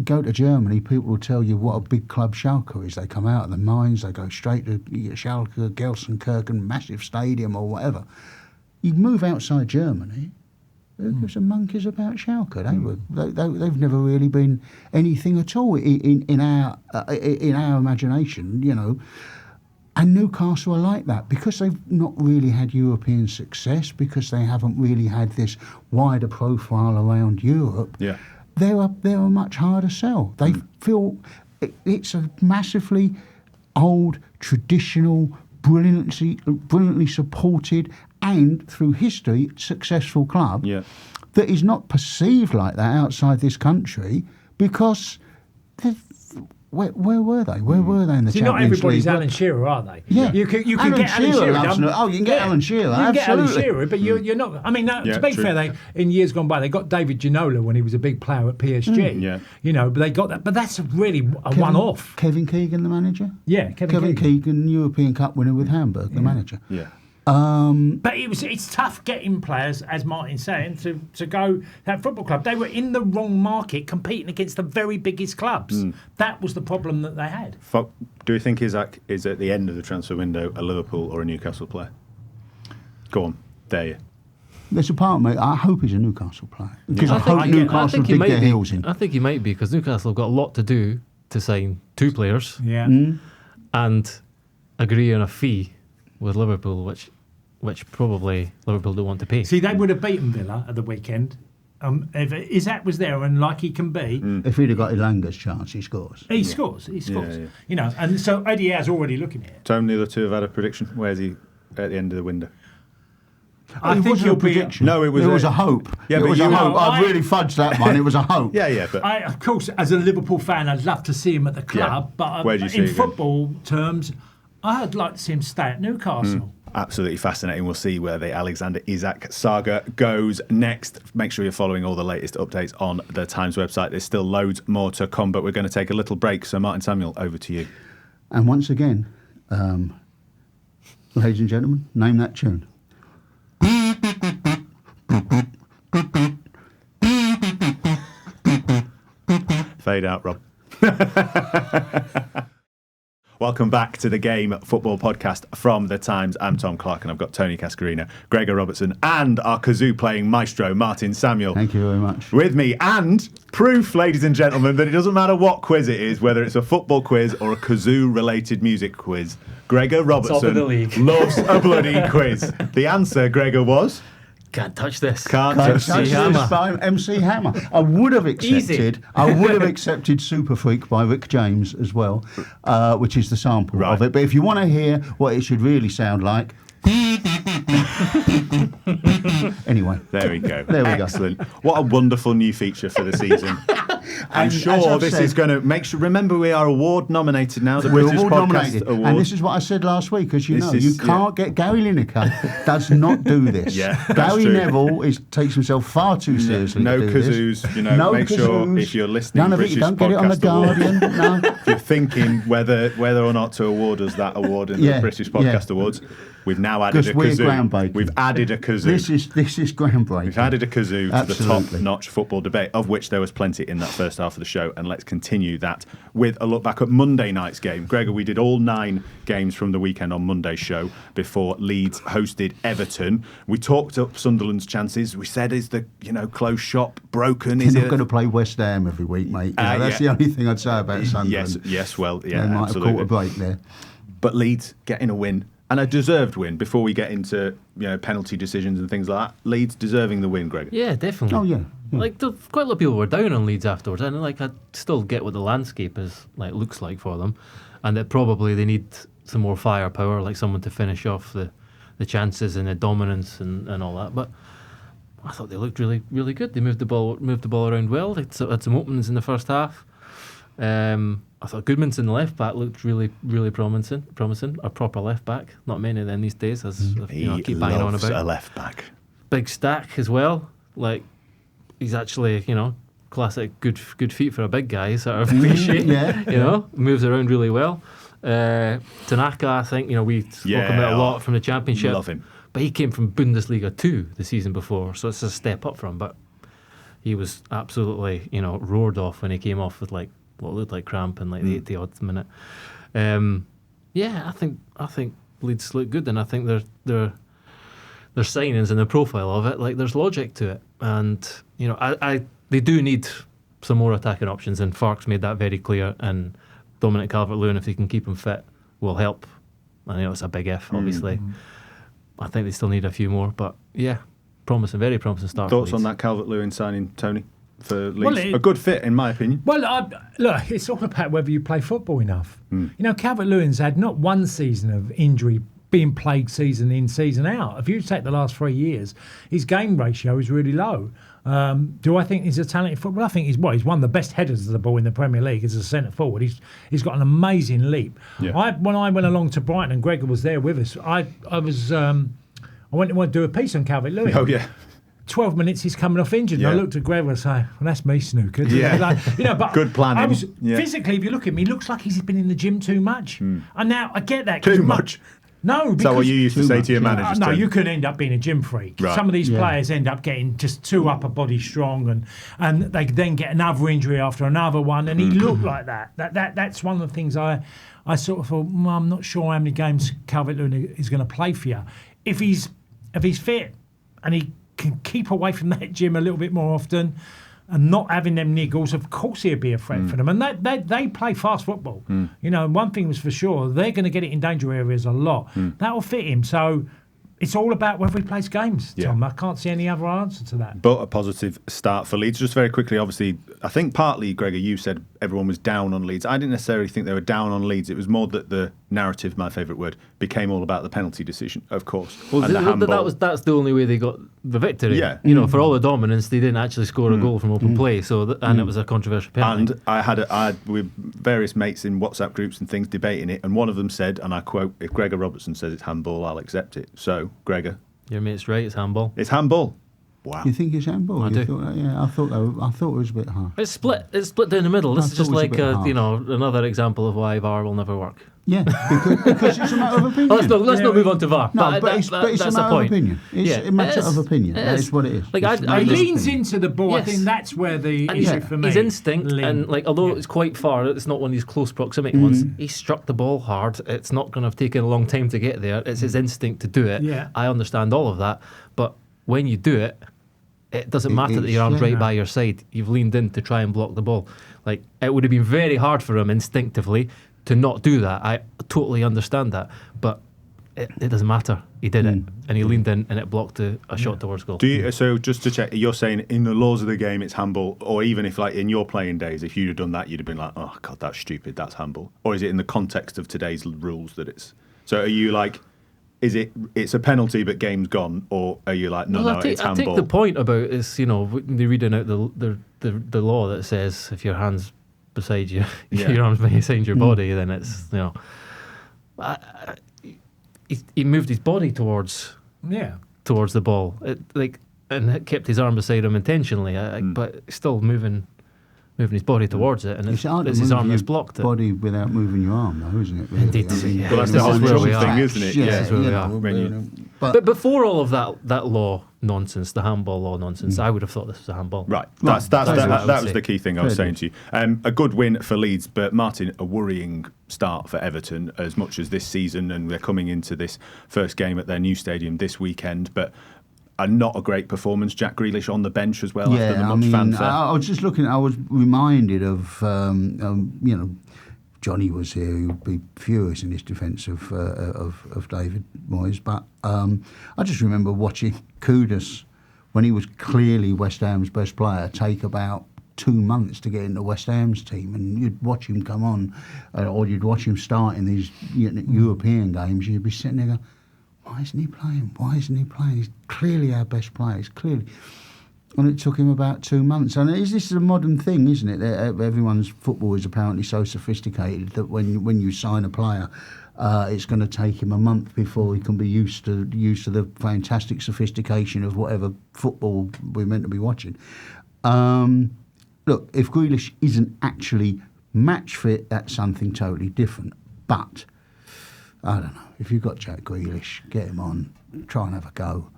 Go to Germany, people will tell you what a big club Schalke is. They come out of the mines, they go straight to Schalke, Gelsenkirchen, massive stadium or whatever. You move outside Germany, who gives a monkeys about Schalke? They've never really been anything at all in our imagination, And Newcastle are like that because they've not really had European success, because they haven't really had this wider profile around Europe. Yeah. They're a much harder sell. They feel it's a massively old, traditional, brilliantly supported, and through history successful club that is not perceived like that outside this country, because where were they? Where were they in the Champions League? Not everybody's Alan Shearer, are they? Yeah. You can get Alan Shearer. You can get Alan Shearer. You can absolutely. get Alan Shearer, but you're not. I mean, to be fair, in years gone by, they got David Ginola when he was a big player at PSG. But they got that. But that's really a one-off. Kevin Keegan, the manager? Yeah, Kevin Keegan, European Cup winner with Hamburg, the manager. Yeah. But it's tough getting players, as Martin's saying, to go that football club. They were in the wrong market, competing against the very biggest clubs. That was the problem that they had. Do you think Isak is at the end of the transfer window a Liverpool or a Newcastle player? Go on, dare you. There's a part of me, I hope he's a Newcastle player, because I hope Newcastle dig their heels in. I think he might be, because Newcastle have got a lot to do to sign two players and agree on a fee with Liverpool, which probably Liverpool don't want to pay. See, they would have beaten Villa at the weekend. If Isak was there, and like he can be. If he'd have got Ilanga's chance, he scores. He scores. Yeah. And so Eddie has already looking at it. Tony, the other two have had a prediction. Where's he at the end of the window? I think he'll be. No, it was a hope. Yeah, it was a hope. I really fudged that one. It was a hope. But of course, as a Liverpool fan, I'd love to see him at the club. But in football terms, I'd like to see him stay at Newcastle. Absolutely fascinating. We'll see where the Alexander Isak saga goes next. Make sure you're following all the latest updates on the Times website. There's still loads more to come, but we're going to take a little break. So, Martin Samuel, over to you. And once again, ladies and gentlemen, name that tune. Fade out, Rob. Welcome back to the Game Football Podcast from The Times. I'm Tom Clark, and I've got Tony Cascarino, Gregor Robertson, and our kazoo-playing maestro, Martin Samuel. Thank you very much. With me, and proof, ladies and gentlemen, that it doesn't matter what quiz it is, whether it's a football quiz or a kazoo-related music quiz, Gregor Robertson loves a bloody quiz. The answer, Gregor, was Can't touch this. Can't Touch touch this Hammer. by MC Hammer. I would have Easy. accepted Super Freak by Rick James as well, which is the sample Right. of it. But if you want to hear what it should really sound like, anyway, There we go. There we go. Excellent. What a wonderful new feature for the season. I'm And as sure I've this said- is going to make sure. Remember, we are award nominated now. The we're British all Podcast nominated. Award. And this is what I said last week, as you This know, is- you can't get Gary Lineker does not do this. Yeah, that's Gary true. Neville takes himself far too seriously. no to do this. kazoos. You know, No make sure kazoos. if you're listening, None of it. British You don't get it on the Podcast Award, Guardian. No. if you're thinking whether or not to award us that award in Yeah, the British Podcast yeah. Awards, we've now added 'Cause a we're kazoo. groundbreaking. We've added a kazoo. This is groundbreaking. We've added a kazoo to the Absolutely. top-notch football debate, of which there was plenty in that first half of the show, and let's continue that with a look back at Monday night's game. Gregor, we did all 9 games from the weekend on Monday's show before Leeds hosted Everton. We talked up Sunderland's chances. We said, is the close shop broken? They're Is not it? going to play West Ham every week, mate. That's yeah. the only thing I'd say about Sunderland. Yes, well, They yeah, might absolutely. have caught a break there. But Leeds getting a win, and a deserved win. Before we get into penalty decisions and things like that, Leeds deserving the win, Gregor. Yeah, definitely. Oh, yeah. Like quite a lot of people were down on Leeds afterwards, and I still get what the landscape looks like for them, and that probably they need some more firepower, like someone to finish off the chances and the dominance and all that. But I thought they looked really, really good. They moved the ball around well. They had some openings in the first half. I thought Goodmanson, the left back, looked really, really promising. A proper left back. Not many of them these days, as I keep banging on loves about. a left back. Big stack as well. Like he's actually, classic good feet for a big guy, sort of cliche. Yeah. Moves around really well. Tanaka, I think, we spoke about a lot from the Championship. Love him. But he came from Bundesliga 2 the season before, so it's a step up for him. But he was absolutely, roared off when he came off with what looked like cramp in the 80-odd minute. I think Leeds look good, and I think their signings and the profile of it, there's logic to it, and they do need some more attacking options, and Farke's made that very clear. And Dominic Calvert-Lewin, if they can keep him fit, will help. I know it's a big if, obviously. I think they still need a few more, but yeah, very promising start. Thoughts for on Leeds. that Calvert-Lewin signing, Tony, for Leeds? Well, A good fit, in my opinion. Well, look, it's all about whether you play football enough. Calvert-Lewin's had not one season of injury, being plagued season in, season out. If you take the last 3 years, his game ratio is really low. Do I think he's a talented footballer? I think he's one of the best headers of the ball in the Premier League as a centre forward. He's got an amazing leap. Yeah. When I went along to Brighton and Gregor was there with us, I went to do a piece on Calvert-Lewin. Oh, yeah. 12 minutes he's coming off injured. Yeah. And I looked at Gregor and say, well, that's me, snookered. Yeah. But Good planning. I was, Yeah. physically, if you look at him, he looks like he's been in the gym too much. And now I get that. Too much? No, because... Is that what you used to say to your managers? no, Tony? you could end up being a gym freak. Right. Some of these Yeah. players end up getting just too upper body strong, and they then get another injury after another one, and he looked like that. That's one of the things I sort of thought, I'm not sure how many games Calvert-Lewin is going to play for you. If he's fit and he can keep away from that gym a little bit more often and not having them niggles, of course he'd be a threat for them. And they play fast football. One thing was for sure, they're going to get it in danger areas a lot. That will fit him. So it's all about whether he plays games, Yeah. Tom. I can't see any other answer to that. But a positive start for Leeds. Just very quickly, obviously, I think partly, Gregor, you said everyone was down on Leeds. I didn't necessarily think they were down on Leeds. It was more that the narrative, my favourite word, became all about the penalty decision, of course. Well, and the handball. that's the only way they got the victory. Yeah. For all the dominance, they didn't actually score a goal from open play. So and it was a controversial penalty. And I had with various mates in WhatsApp groups and things debating it, and one of them said, and I quote, if Gregor Robertson says it's handball, I'll accept it. So, Gregor, Your mate's right. It's handball. it's handball. Wow. You think it's handball? I do. I thought it was a bit harsh. It's split. It's split down the middle. This I is just thought it like was a bit harsh. another example of why VAR will never work. Yeah, because it's a matter of opinion. Let's not move on to VAR. No, but it's a that's the matter of point. opinion. It's a matter of opinion. it That is. is what it is. Like, It's a I He matter of leans opinion. into the ball. Yes. I think that's where the And issue for me. his instinct, lean. and although Yeah. it's quite far, it's not one of these close proximity ones. He struck the ball hard. It's not going to have taken a long time to get there. It's his instinct to do it. Yeah. I understand all of that, but when you do it, it doesn't matter that your arm's right by your side. You've leaned in to try and block the ball. Like, it would have been very hard for him instinctively to not do that. I totally understand that, but it doesn't matter. He did it, and he leaned in, and it blocked a shot towards goal. So just to check, you're saying in the laws of the game it's handball, or even if like in your playing days, if you'd have done that, you'd have been like, oh God, that's stupid, that's handball? Or is it in the context of today's rules that it's? So are you like, it's a penalty but game's gone, or are you like, no, it's handball? I take the point about is, you know, they're reading out the law that says if your hand's beside you, your arms beside your body, then it's, you know. He moved his body towards the ball, and it kept his arm beside him intentionally, but still moving his body towards it, and it's his arm that's blocked it. Body without moving your arm, though, isn't it? Really? Indeed, Well, that's the whole thing, isn't it? This is where we are. But before all of that law nonsense, the handball law nonsense, I would have thought this was a handball. Right. That was the key thing I was saying to you. A good win for Leeds, but Martin, a worrying start for Everton as much as this season, and they're coming into this first game at their new stadium this weekend, but not a great performance. Jack Grealish on the bench as well after the much fanfare. I was just looking, I was reminded of, Johnny was here, who would be furious in his defence of David Moyes, but I just remember watching Kudus, when he was clearly West Ham's best player, take about 2 months to get into West Ham's team, and you'd watch him come on, or you'd watch him start in these European games, you'd be sitting there going, why isn't he playing? Why isn't he playing? He's clearly our best player. He's clearly... And it took him about 2 months. And this is a modern thing, isn't it? Everyone's football is apparently so sophisticated that when you sign a player, it's going to take him a month before he can be used to the fantastic sophistication of whatever football we're meant to be watching. Look, if Grealish isn't actually match fit, that's something totally different. But I don't know. If you've got Jack Grealish, get him on, try and have a go.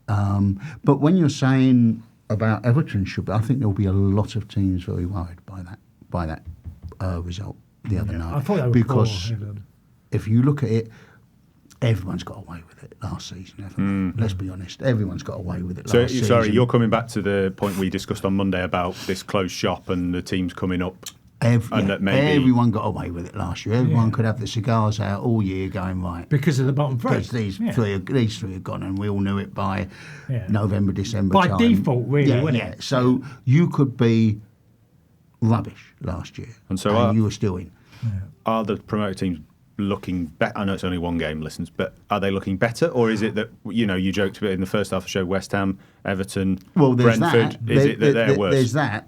But when you're saying about Everton I think there'll be a lot of teams very worried by that result the other night. I thought that was because if you look at it, everyone's got away with it last season, haven't they? Let's be honest, everyone's got away with it last season. Sorry, you're coming back to the point we discussed on Monday about this closed shop and the teams coming up. That maybe everyone got away with it last year. Everyone could have the cigars out all year going, right. Because of the bottom three. Because these three are gone, and we all knew it by November, December by time. default, really, wasn't it? So you could be rubbish last year, and you were still in. Yeah. Are the promoted teams looking better? I know it's only one game, listeners, but are they looking better, or is it that you joked a bit in the first half of the show, West Ham, Everton, Brentford? Is it that they're worse? There's that.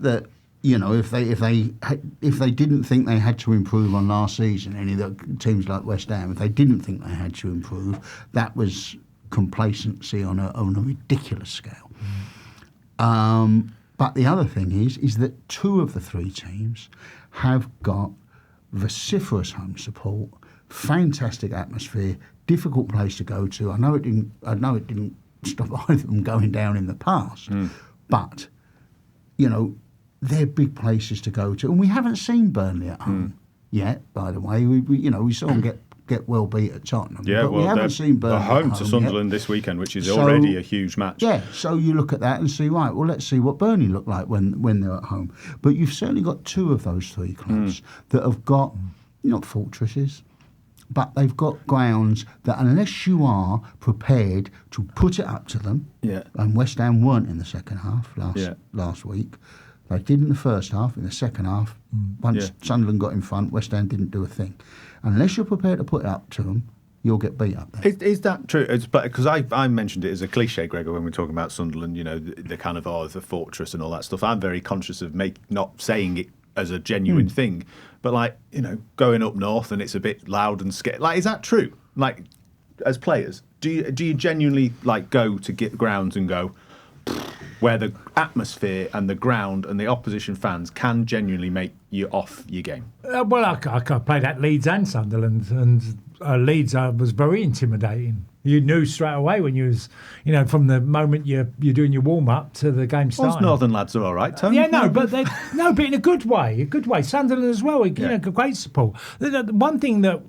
If they didn't think they had to improve on last season, any of the teams like West Ham, if they didn't think they had to improve, that was complacency on a ridiculous scale. But the other thing is that 2 of the 3 teams have got vociferous home support, fantastic atmosphere, difficult place to go to. I know it didn't stop either of them going down in the past, but they're big places to go to, and we haven't seen Burnley at home yet. By the way, we saw them get well beat at Tottenham. Yeah, but we haven't seen Burnley at home to Sunderland yet. This weekend, which is already a huge match. Yeah, so you look at that and see, right, well, let's see what Burnley look like when they're at home. But you've certainly got 2 of those 3 clubs that have got not fortresses, but they've got grounds that, unless you are prepared to put it up to them, and West Ham weren't in the second half last week. They did in the first half. In the second half, once Sunderland got in front, West Ham didn't do a thing. Unless you're prepared to put it up to them, you'll get beat up there. Is that true? Because I mentioned it as a cliche, Gregor, when we're talking about Sunderland, the kind of, the fortress and all that stuff. I'm very conscious of not saying it as a genuine thing. But, going up north and it's a bit loud and scary. Is that true? As players, do you genuinely, go to get grounds and go... where the atmosphere and the ground and the opposition fans can genuinely make you off your game? Well, I played at Leeds and Sunderland, and Leeds was very intimidating. You knew straight away when you was, from the moment you're doing your warm up to the game starting. Most Northern lads are all right, Tony. But in a good way. Sunderland as well. Great support. The one thing that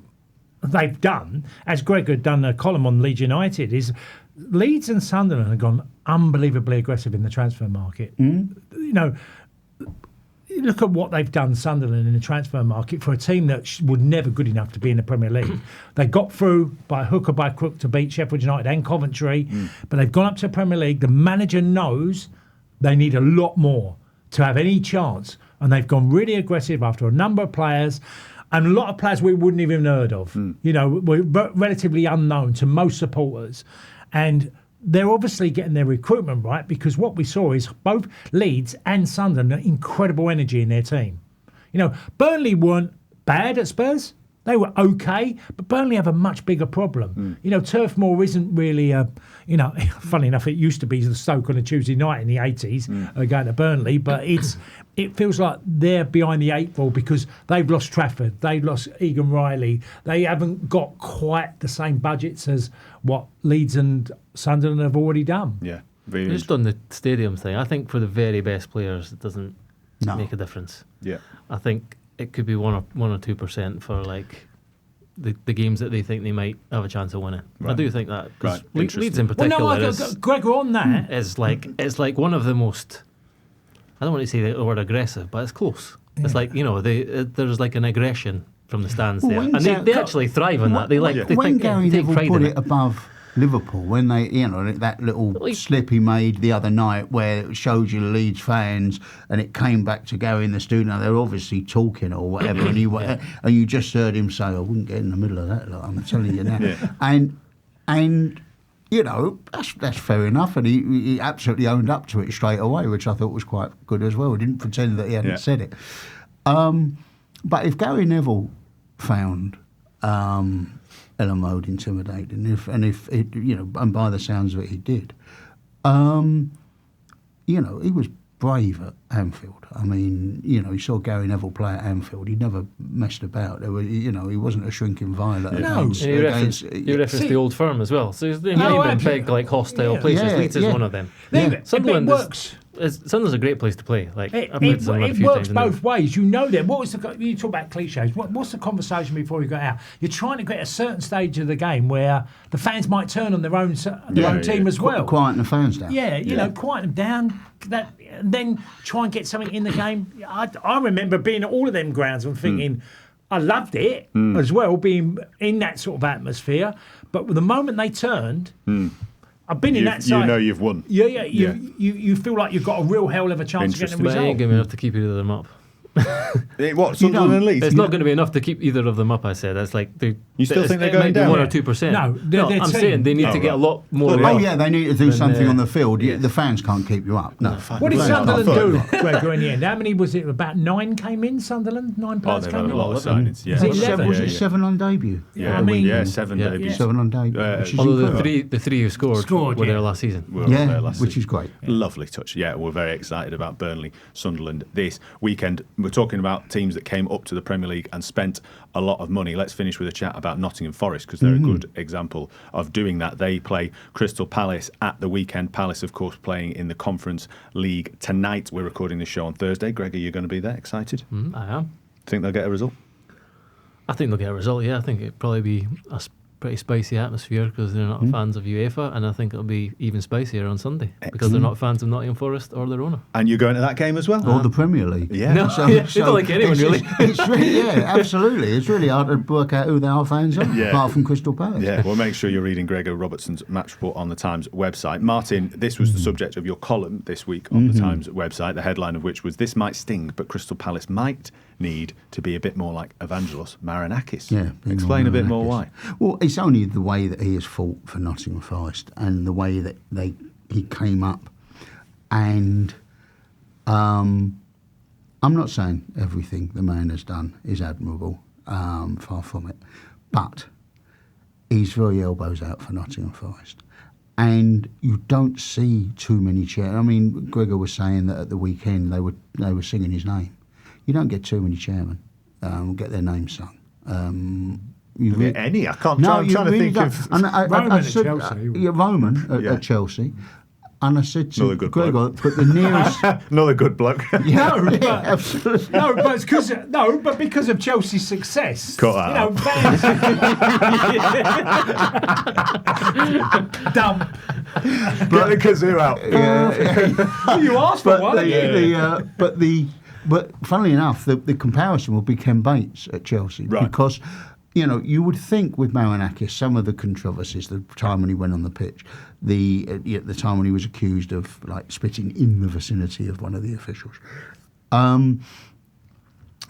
they've done, as Greg had done a column on Leeds United, is Leeds and Sunderland have gone unbelievably aggressive in the transfer market. look at what they've done, Sunderland, in the transfer market for a team that was never good enough to be in the Premier League. They got through by hook or by crook to beat Sheffield United and Coventry, but they've gone up to the Premier League. The manager knows they need a lot more to have any chance, and they've gone really aggressive after a number of players, and a lot of players we wouldn't even heard of. You know, were relatively unknown to most supporters, and they're obviously getting their recruitment right, because what we saw is both Leeds and Sunderland had incredible energy in their team. You know, Burnley weren't bad at Spurs. They were okay, but Burnley have a much bigger problem. You know, Turf Moor isn't really you know, funny enough, it used to be the Stoke on a Tuesday night in the 80s going to Burnley, but it feels like they're behind the eight ball because they've lost Trafford, they've lost Egan Riley, they haven't got quite the same budgets as what Leeds and Sunderland have already done. Yeah, really. Just on the stadium thing, I think for the very best players, it doesn't make a difference. Yeah, I think it could be 1 or 2% for like the games that they think they might have a chance of winning. I do think that, because Leeds in particular Gregor, on that is like it's like one of the most. I don't want to say the word aggressive, but it's close. Yeah. It's like, you know, there's like an aggression from the stands there, and they actually thrive on that. They like when they Gary take Neville pride put in it above Liverpool, when they, you know, that little slip he made the other night where it showed you the Leeds fans, and it came back to Gary in the studio. They're obviously talking or whatever, and and you just heard him say, "I wouldn't get in the middle of that lot, I'm telling you now." And you know, that's fair enough, and he absolutely owned up to it straight away, which I thought was quite good as well. He didn't pretend that he hadn't said it. But if Gary Neville found Ellen Mode intimidating, if it, you know, and by the sounds of it, he did. You know, he was brave at Anfield. I mean, you know, you saw Gary Neville play at Anfield. He never messed about. There were, you know, he wasn't a shrinking violet. You referenced the Old Firm as well. So they've been big, like hostile places. Leeds is one of them. Sunderland works. Sunderland's a great place to play. Like I've played Sunderland a few times. It works both ways. You know that. What was you talk about cliches? What's the conversation before you go out? You're trying to get a certain stage of the game where the fans might turn on their own team as well. Quieten the fans down. Yeah, you know, quieten them down. And then try and get something in the game. I remember being at all of them grounds and thinking, I loved it as well, being in that sort of atmosphere. But the moment they turned. I've been in that side. You know you've won. Yeah. You feel like you've got a real hell of a chance of getting a result. It ain't going to be enough to keep either of them up. What, Sunderland and Leeds? It's not going to be enough to keep either of them up, I said. It's like you still think they're going down? 1 or 2%. No, I'm saying they need to get a lot more. They need to do something on the field. The fans can't keep you up. No. What did Sunderland do, Gregor, in the end? How many was it? About 9 came in, Sunderland? 9 players came in? A lot of signings. Yeah. Was it 7 on debut? Yeah, 7 debuts. 7 on debut. Although the three who scored were there last season. Which is great. Lovely touch. Yeah, we're very excited about Burnley, Sunderland this weekend. We're talking about teams that came up to the Premier League and spent a lot of money. Let's finish with a chat about Nottingham Forest, because they're a good example of doing that. They play Crystal Palace at the weekend. Palace, of course, playing in the Conference League tonight. We're recording this show on Thursday. Greg, are you going to be there? Excited? I am. Think they'll get a result? I think they'll get a result, yeah. I think it'll probably be a pretty spicy atmosphere because they're not fans of UEFA, and I think it'll be even spicier on Sunday because they're not fans of Nottingham Forest or their owner. And you're going to that game as well? Or the Premier League. Yeah. No, they don't like anyone, really. It's really, absolutely. It's really hard to work out who they are fans of, apart from Crystal Palace. Yeah, well, make sure you're reading Gregor Robertson's match report on the Times website. Martin, this was the subject of your column this week on the Times website, the headline of which was, "This might sting, but Crystal Palace might need to be a bit more like Evangelos Marinakis." Yeah, explain a bit more why. Well, it's only the way that he has fought for Nottingham Forest and the way that he came up. And I'm not saying everything the man has done is admirable, far from it, but he's very elbows out for Nottingham Forest. And you don't see too many chairmen. I mean, Gregor was saying that at the weekend they were singing his name. You don't get too many chairmen get their names sung. Any? I can't. I'm trying to think of Roman at Chelsea. Roman at Chelsea. And I said to Gregor, but the nearest... Another good bloke. Absolutely. But because of Chelsea's success. Cut that fans... Dumb. Get the kazoo out. You asked for one. But funnily enough, the comparison will be Ken Bates at Chelsea because, you would think with Marinakis, some of the controversies, the time when he went on the pitch, the time when he was accused of like spitting in the vicinity of one of the officials,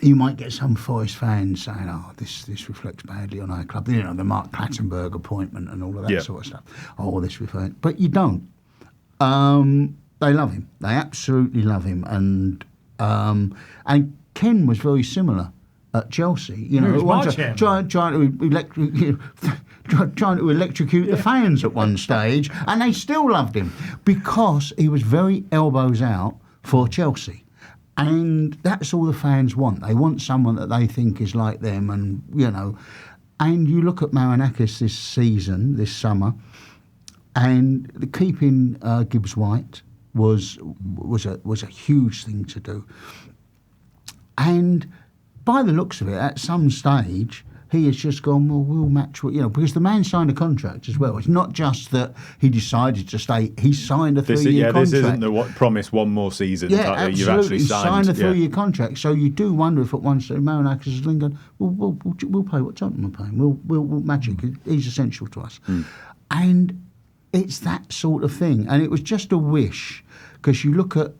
you might get some Forest fans saying, "Oh, this reflects badly on our club." The Mark Clattenburg appointment and all of that sort of stuff. Oh, this reflects, but you don't. They love him. They absolutely love him, and Ken was very similar at Chelsea. Trying to electrocute the fans at one stage, and they still loved him because he was very elbows out for Chelsea. And that's all the fans want. They want someone that they think is like them, and you look at Marinakis this summer, and keeping Gibbs White was a huge thing to do. And by the looks of it, at some stage, he has just gone, well, we'll match what, because the man signed a contract as well. It's not just that he decided to stay, he signed a 3-year contract. This isn't the promise one more season. Yeah, absolutely. You've actually signed a 3-year contract. So you do wonder if at one stage Marinakis is going, well, we'll pay what Tottenham are paying. We'll match it because he's essential to us. And it's that sort of thing. And it was just a wish, because you look at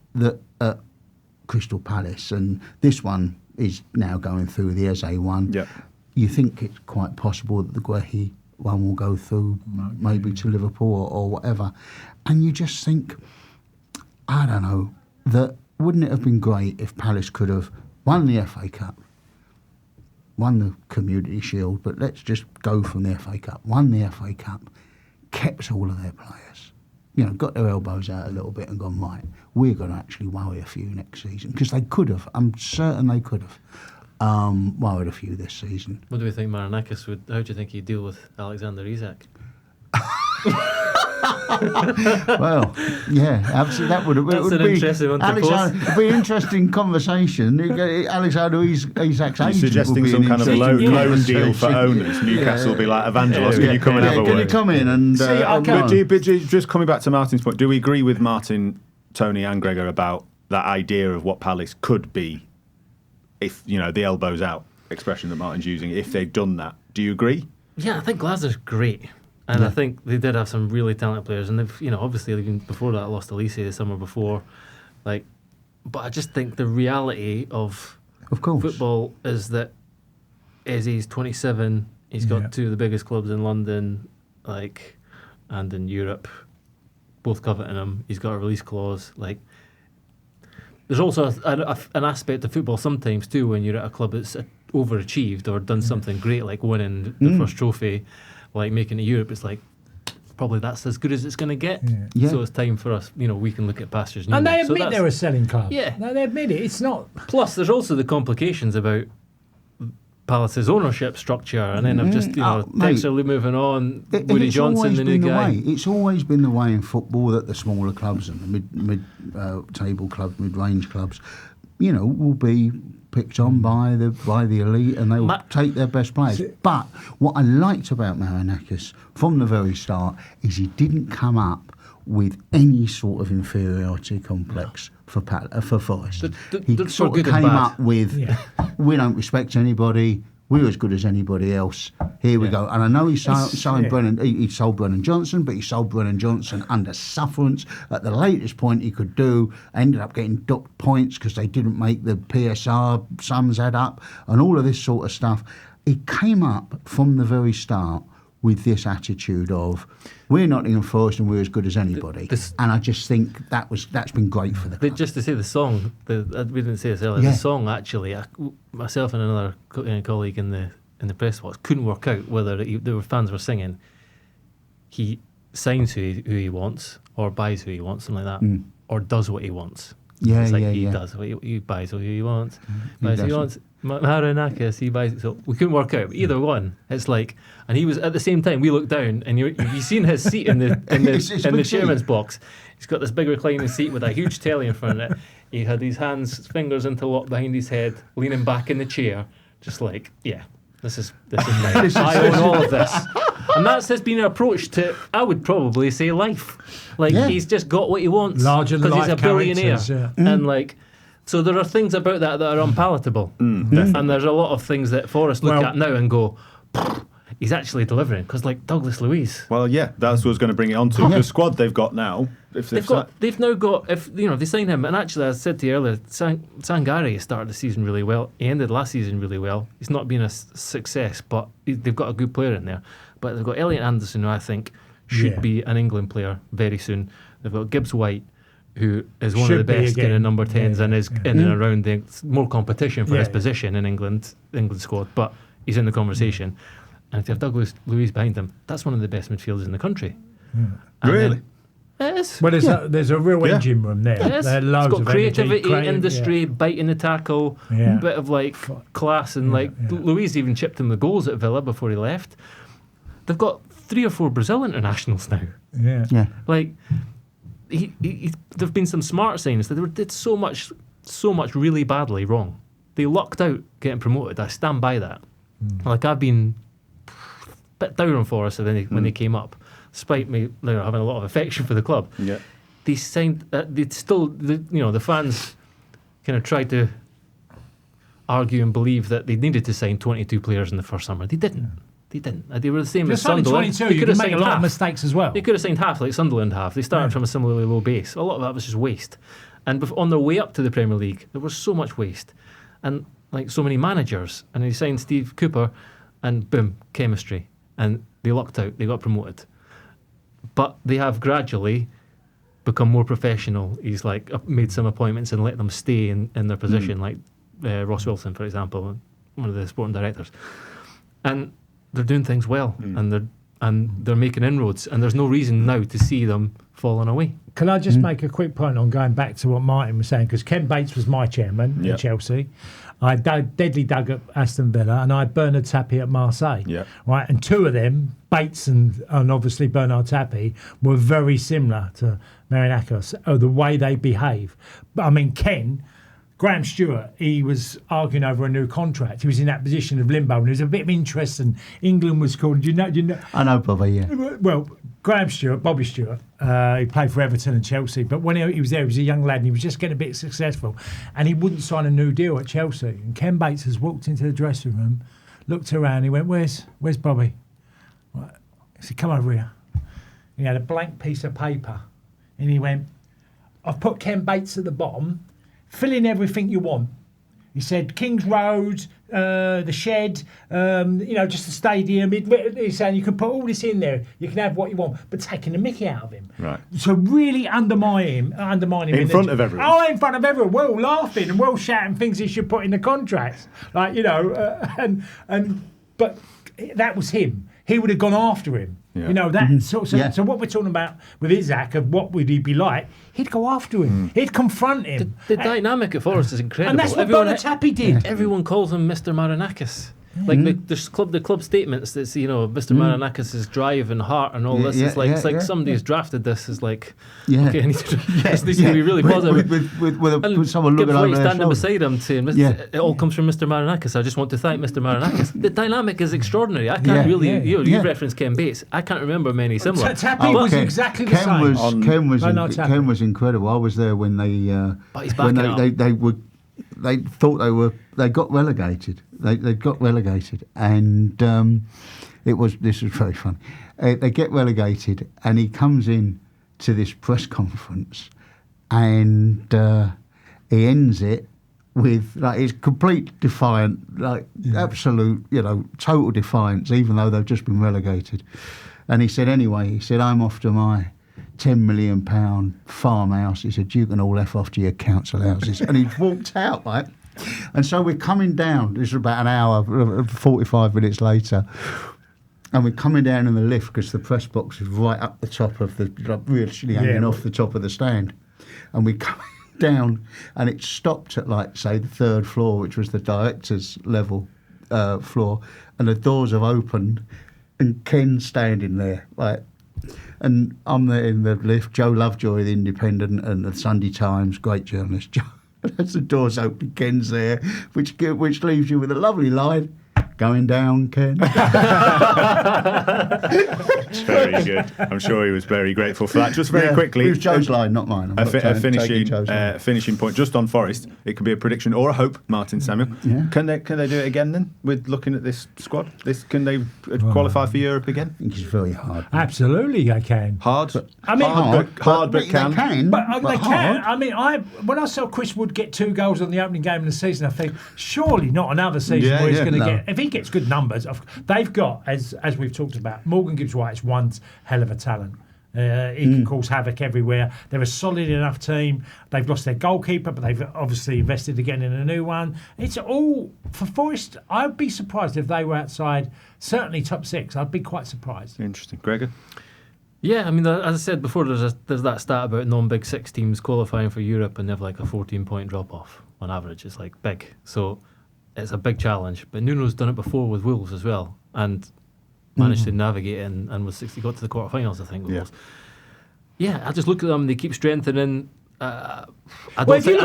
Crystal Palace, and this one is now going through the Eze one. Yeah. You think it's quite possible that the Guehi one will go through maybe to Liverpool or whatever. And you just think, I don't know, that wouldn't it have been great if Palace could have won the FA Cup, won the Community Shield, but let's just go from the FA Cup, won the FA Cup, kept all of their players, got their elbows out a little bit and gone, right, we're going to actually worry a few next season. Because they could have, I'm certain they could have. Worried a few this season. What do we think Marinakis would? How do you think he'd deal with Alexander Isak? Well, yeah, absolutely. That would interesting one to post. It'd be an interesting conversation. Alexander Isak's agent suggesting some kind of loan deal for owners. Newcastle will be like, Evangelos, can you come and have a word? Can you come in and? Just coming back to Martin's point, do we agree with Martin, Tony, and Gregor about that idea of what Palace could be? If, the elbows out expression that Martin's using, if they'd done that. Do you agree? Yeah, I think Glasner's great. And I think they did have some really talented players. And they've, obviously, even before that, lost Elise the summer before. But I just think the reality of football is that Eze's 27, he's got two of the biggest clubs in London, and in Europe, both coveting him. He's got a release clause, There's also an aspect of football sometimes too when you're at a club that's overachieved or done something great, like winning the first trophy, like making it Europe. It's probably that's as good as it's going to get. Yeah. So it's time for us, we can look at pastures new. And they admit they're a selling club. Yeah. No, they admit it. It's not. Plus, there's also the complications about Palace's ownership structure, and then I've just, Texerly moving on, Woody Johnson, the new guy. It's always been the way in football that the smaller clubs and the mid-table clubs, mid-range clubs, will be picked on by the elite, and they will take their best players. But what I liked about Marinakis from the very start is he didn't come up with any sort of inferiority complex for Forest. He sort of came up with, we don't respect anybody, we're as good as anybody else, here we go. And I know he sold Brennan Johnson, but he sold Brennan Johnson under sufferance at the latest point he could do, ended up getting docked points because they didn't make the PSR sums add up, and all of this sort of stuff. He came up from the very start with this attitude of, we're Nottingham Forest and we're as good as anybody. And I just think that's been great for the club. Just to say the song, we didn't say this earlier, the song actually, myself and another colleague in the press box couldn't work out whether the fans were singing, he signs who he wants, or buys who he wants, something like that, or does what he wants. He does what he buys who he wants, buys who he wants. Marinakis, he buys it. So we couldn't work out either one. It's and he was at the same time. We looked down, and you've seen his seat in the chairman's box. He's got this big reclining seat with a huge telly in front of it. He had his fingers interlocked behind his head, leaning back in the chair, just this is nice. I own all of this. And that's his been an approach to, I would probably say, life. He's just got what he wants Larger than because he's a billionaire. Yeah. And So there are things about that are unpalatable. And there's a lot of things that Forest look at now and go, he's actually delivering. Because like Douglas Luiz. Well, yeah, that's what I was going to bring it on to. The squad they've got now. They've now got, if they sign him, and actually, as I said to you earlier, Sangare started the season really well. He ended last season really well. He's not been a success, but they've got a good player in there. But they've got Elliot Anderson, who I think should be an England player very soon. They've got Gibbs White, who is one of the best kind of number 10s and is in and around the more competition for his position in England squad, but he's in the conversation. And if you have Douglas Luiz behind him, that's one of the best midfielders in the country. Really? It is. Well, there's a real engine room there. It is. There are loads it's got of creativity, energy, industry, biting the tackle, bit of like class, and Luiz even chipped him the goals at Villa before he left. They've got 3 or 4 Brazil internationals now. Yeah. Like there've been some smart signs that they did so much really badly wrong. They lucked out getting promoted. I stand by that. Like I've been a bit down on Forest when they came up, despite me having a lot of affection for the club. Yeah. They signed. The fans kind of tried to argue and believe that they needed to sign 22 players in the first summer. They didn't. They were the same as Sunderland. 22, you could make a lot of mistakes as well. They could have signed half, like Sunderland have. They started from a similarly low base. A lot of that was just waste. And on their way up to the Premier League, there was so much waste. And like so many managers. And they signed Steve Cooper, and boom, chemistry. And they lucked out. They got promoted. But they have gradually become more professional. He's like made some appointments and let them stay in their position, like Ross Wilson, for example, one of the sporting directors. And they're doing things well, and they're making inroads, and there's no reason now to see them falling away. Can I just make a quick point on going back to what Martin was saying? Because Ken Bates was my chairman at Chelsea. I deadly dug at Aston Villa, and I had Bernard Tapie at Marseille. Yeah. Right, and 2 of them, Bates and obviously Bernard Tapie, were very similar to Marinakis, the way they behave. But I mean, Graham Stewart, he was arguing over a new contract. He was in that position of limbo, and there was a bit of interest, and England was called. Do you know? I know, Bobby. Yeah. Well, Bobby Stewart, he played for Everton and Chelsea. But when he was there, he was a young lad, and he was just getting a bit successful, and he wouldn't sign a new deal at Chelsea. And Ken Bates has walked into the dressing room, looked around, he went, "Where's Bobby?" Right. He said, "Come over here." He had a blank piece of paper, and he went, "I've put Ken Bates at the bottom. Fill in everything you want." He said, King's Road, the shed, just the stadium. He's saying you can put all this in there. You can have what you want, but taking the mickey out of him. Right. So really undermine him in front of everyone. Oh, in front of everyone. We're all laughing and we're all shouting things he should put in the contracts. But that was him. He would have gone after him. Yeah. So what we're talking about with Isak of what would he be like, he'd go after him. He'd confront him. The dynamic at Forest is incredible. And that's what Bernard Tapie did. Everyone calls him Mr Marinakis. Like there's the club statements that's Mr Marinakis' drive and heart and all this. It's like somebody's drafted this as like okay, I need to this needs to be really positive. With someone looking over their standing shoulder. beside him saying, "It all comes from Mr Marinakis. I just want to thank Mr Marinakis." The dynamic is extraordinary. I can't you referenced Ken Bates. I can't remember many similar. Tapie was exactly the same. Ken was incredible. I was there when they thought they got relegated. They got relegated, and this was very funny. They get relegated, and he comes in to this press conference, and he ends it with his complete defiant, absolute, total defiance, even though they've just been relegated. And he said, I'm off to my £10 million farmhouse. He said, you can all F off to your council houses. And he walked out, right? And so we're coming down. This is about an hour, 45 minutes later. And we're coming down in the lift because the press box is right up the top of really hanging off the top of the stand. And we're coming down, and it stopped at, say, the 3rd floor, which was the director's level floor. And the doors have opened, and Ken's standing there, and I'm there in the lift. Joe Lovejoy, the Independent and the Sunday Times, great journalist. Joe, as the doors open, Ken's there, which leaves you with a lovely line. Going down, Ken. Very good. I'm sure he was very grateful for that. Just very quickly. It was Joe's line, not mine. I'm not taking Joe's line. Finishing point just on Forest. It could be a prediction or a hope, Martin Samuel. Yeah. Can they do it again then? With looking at this squad, can they qualify for Europe again? I think it's very hard. Absolutely, they can. Hard, I mean, hard, but can. They can. But they can. hard. I mean, when I saw Chris Wood get 2 goals on the opening game of the season, I think surely not another season where he's going to get. If he gets good numbers, they've got, as we've talked about, Morgan Gibbs-White's one hell of a talent. He can cause havoc everywhere. They're a solid enough team. They've lost their goalkeeper, but they've obviously invested again in a new one. It's all for Forest. I'd be surprised if they were outside, certainly top 6. I'd be quite surprised. Interesting, Gregor. Yeah, I mean, as I said before, there's that stat about non-Big 6 teams qualifying for Europe and they have like a 14-point drop-off on average. It's like big, so it's a big challenge. But Nuno's done it before with Wolves as well, and managed to navigate it and got to the quarterfinals, I think. Yeah, I just look at them. They keep strengthening. I don't think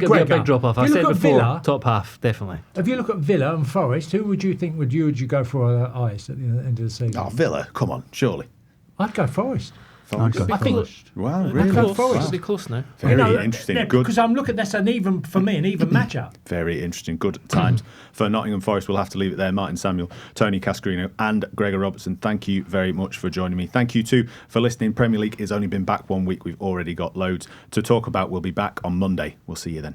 it'll be a big drop off. I said before, Villa, top half definitely. If you look at Villa and Forest, who would you think would you go for the highest at the end of the season? Oh, Villa, come on, surely. I'd go Forest. I'd go Forest. Wow, really? It'll be close now. Very interesting. Good. Because I'm looking. That's an even matchup. Very interesting. Good times for Nottingham Forest. We'll have to leave it there. Martin Samuel, Tony Cascarino, and Gregor Robertson. Thank you very much for joining me. Thank you too for listening. Premier League has only been back 1 week. We've already got loads to talk about. We'll be back on Monday. We'll see you then.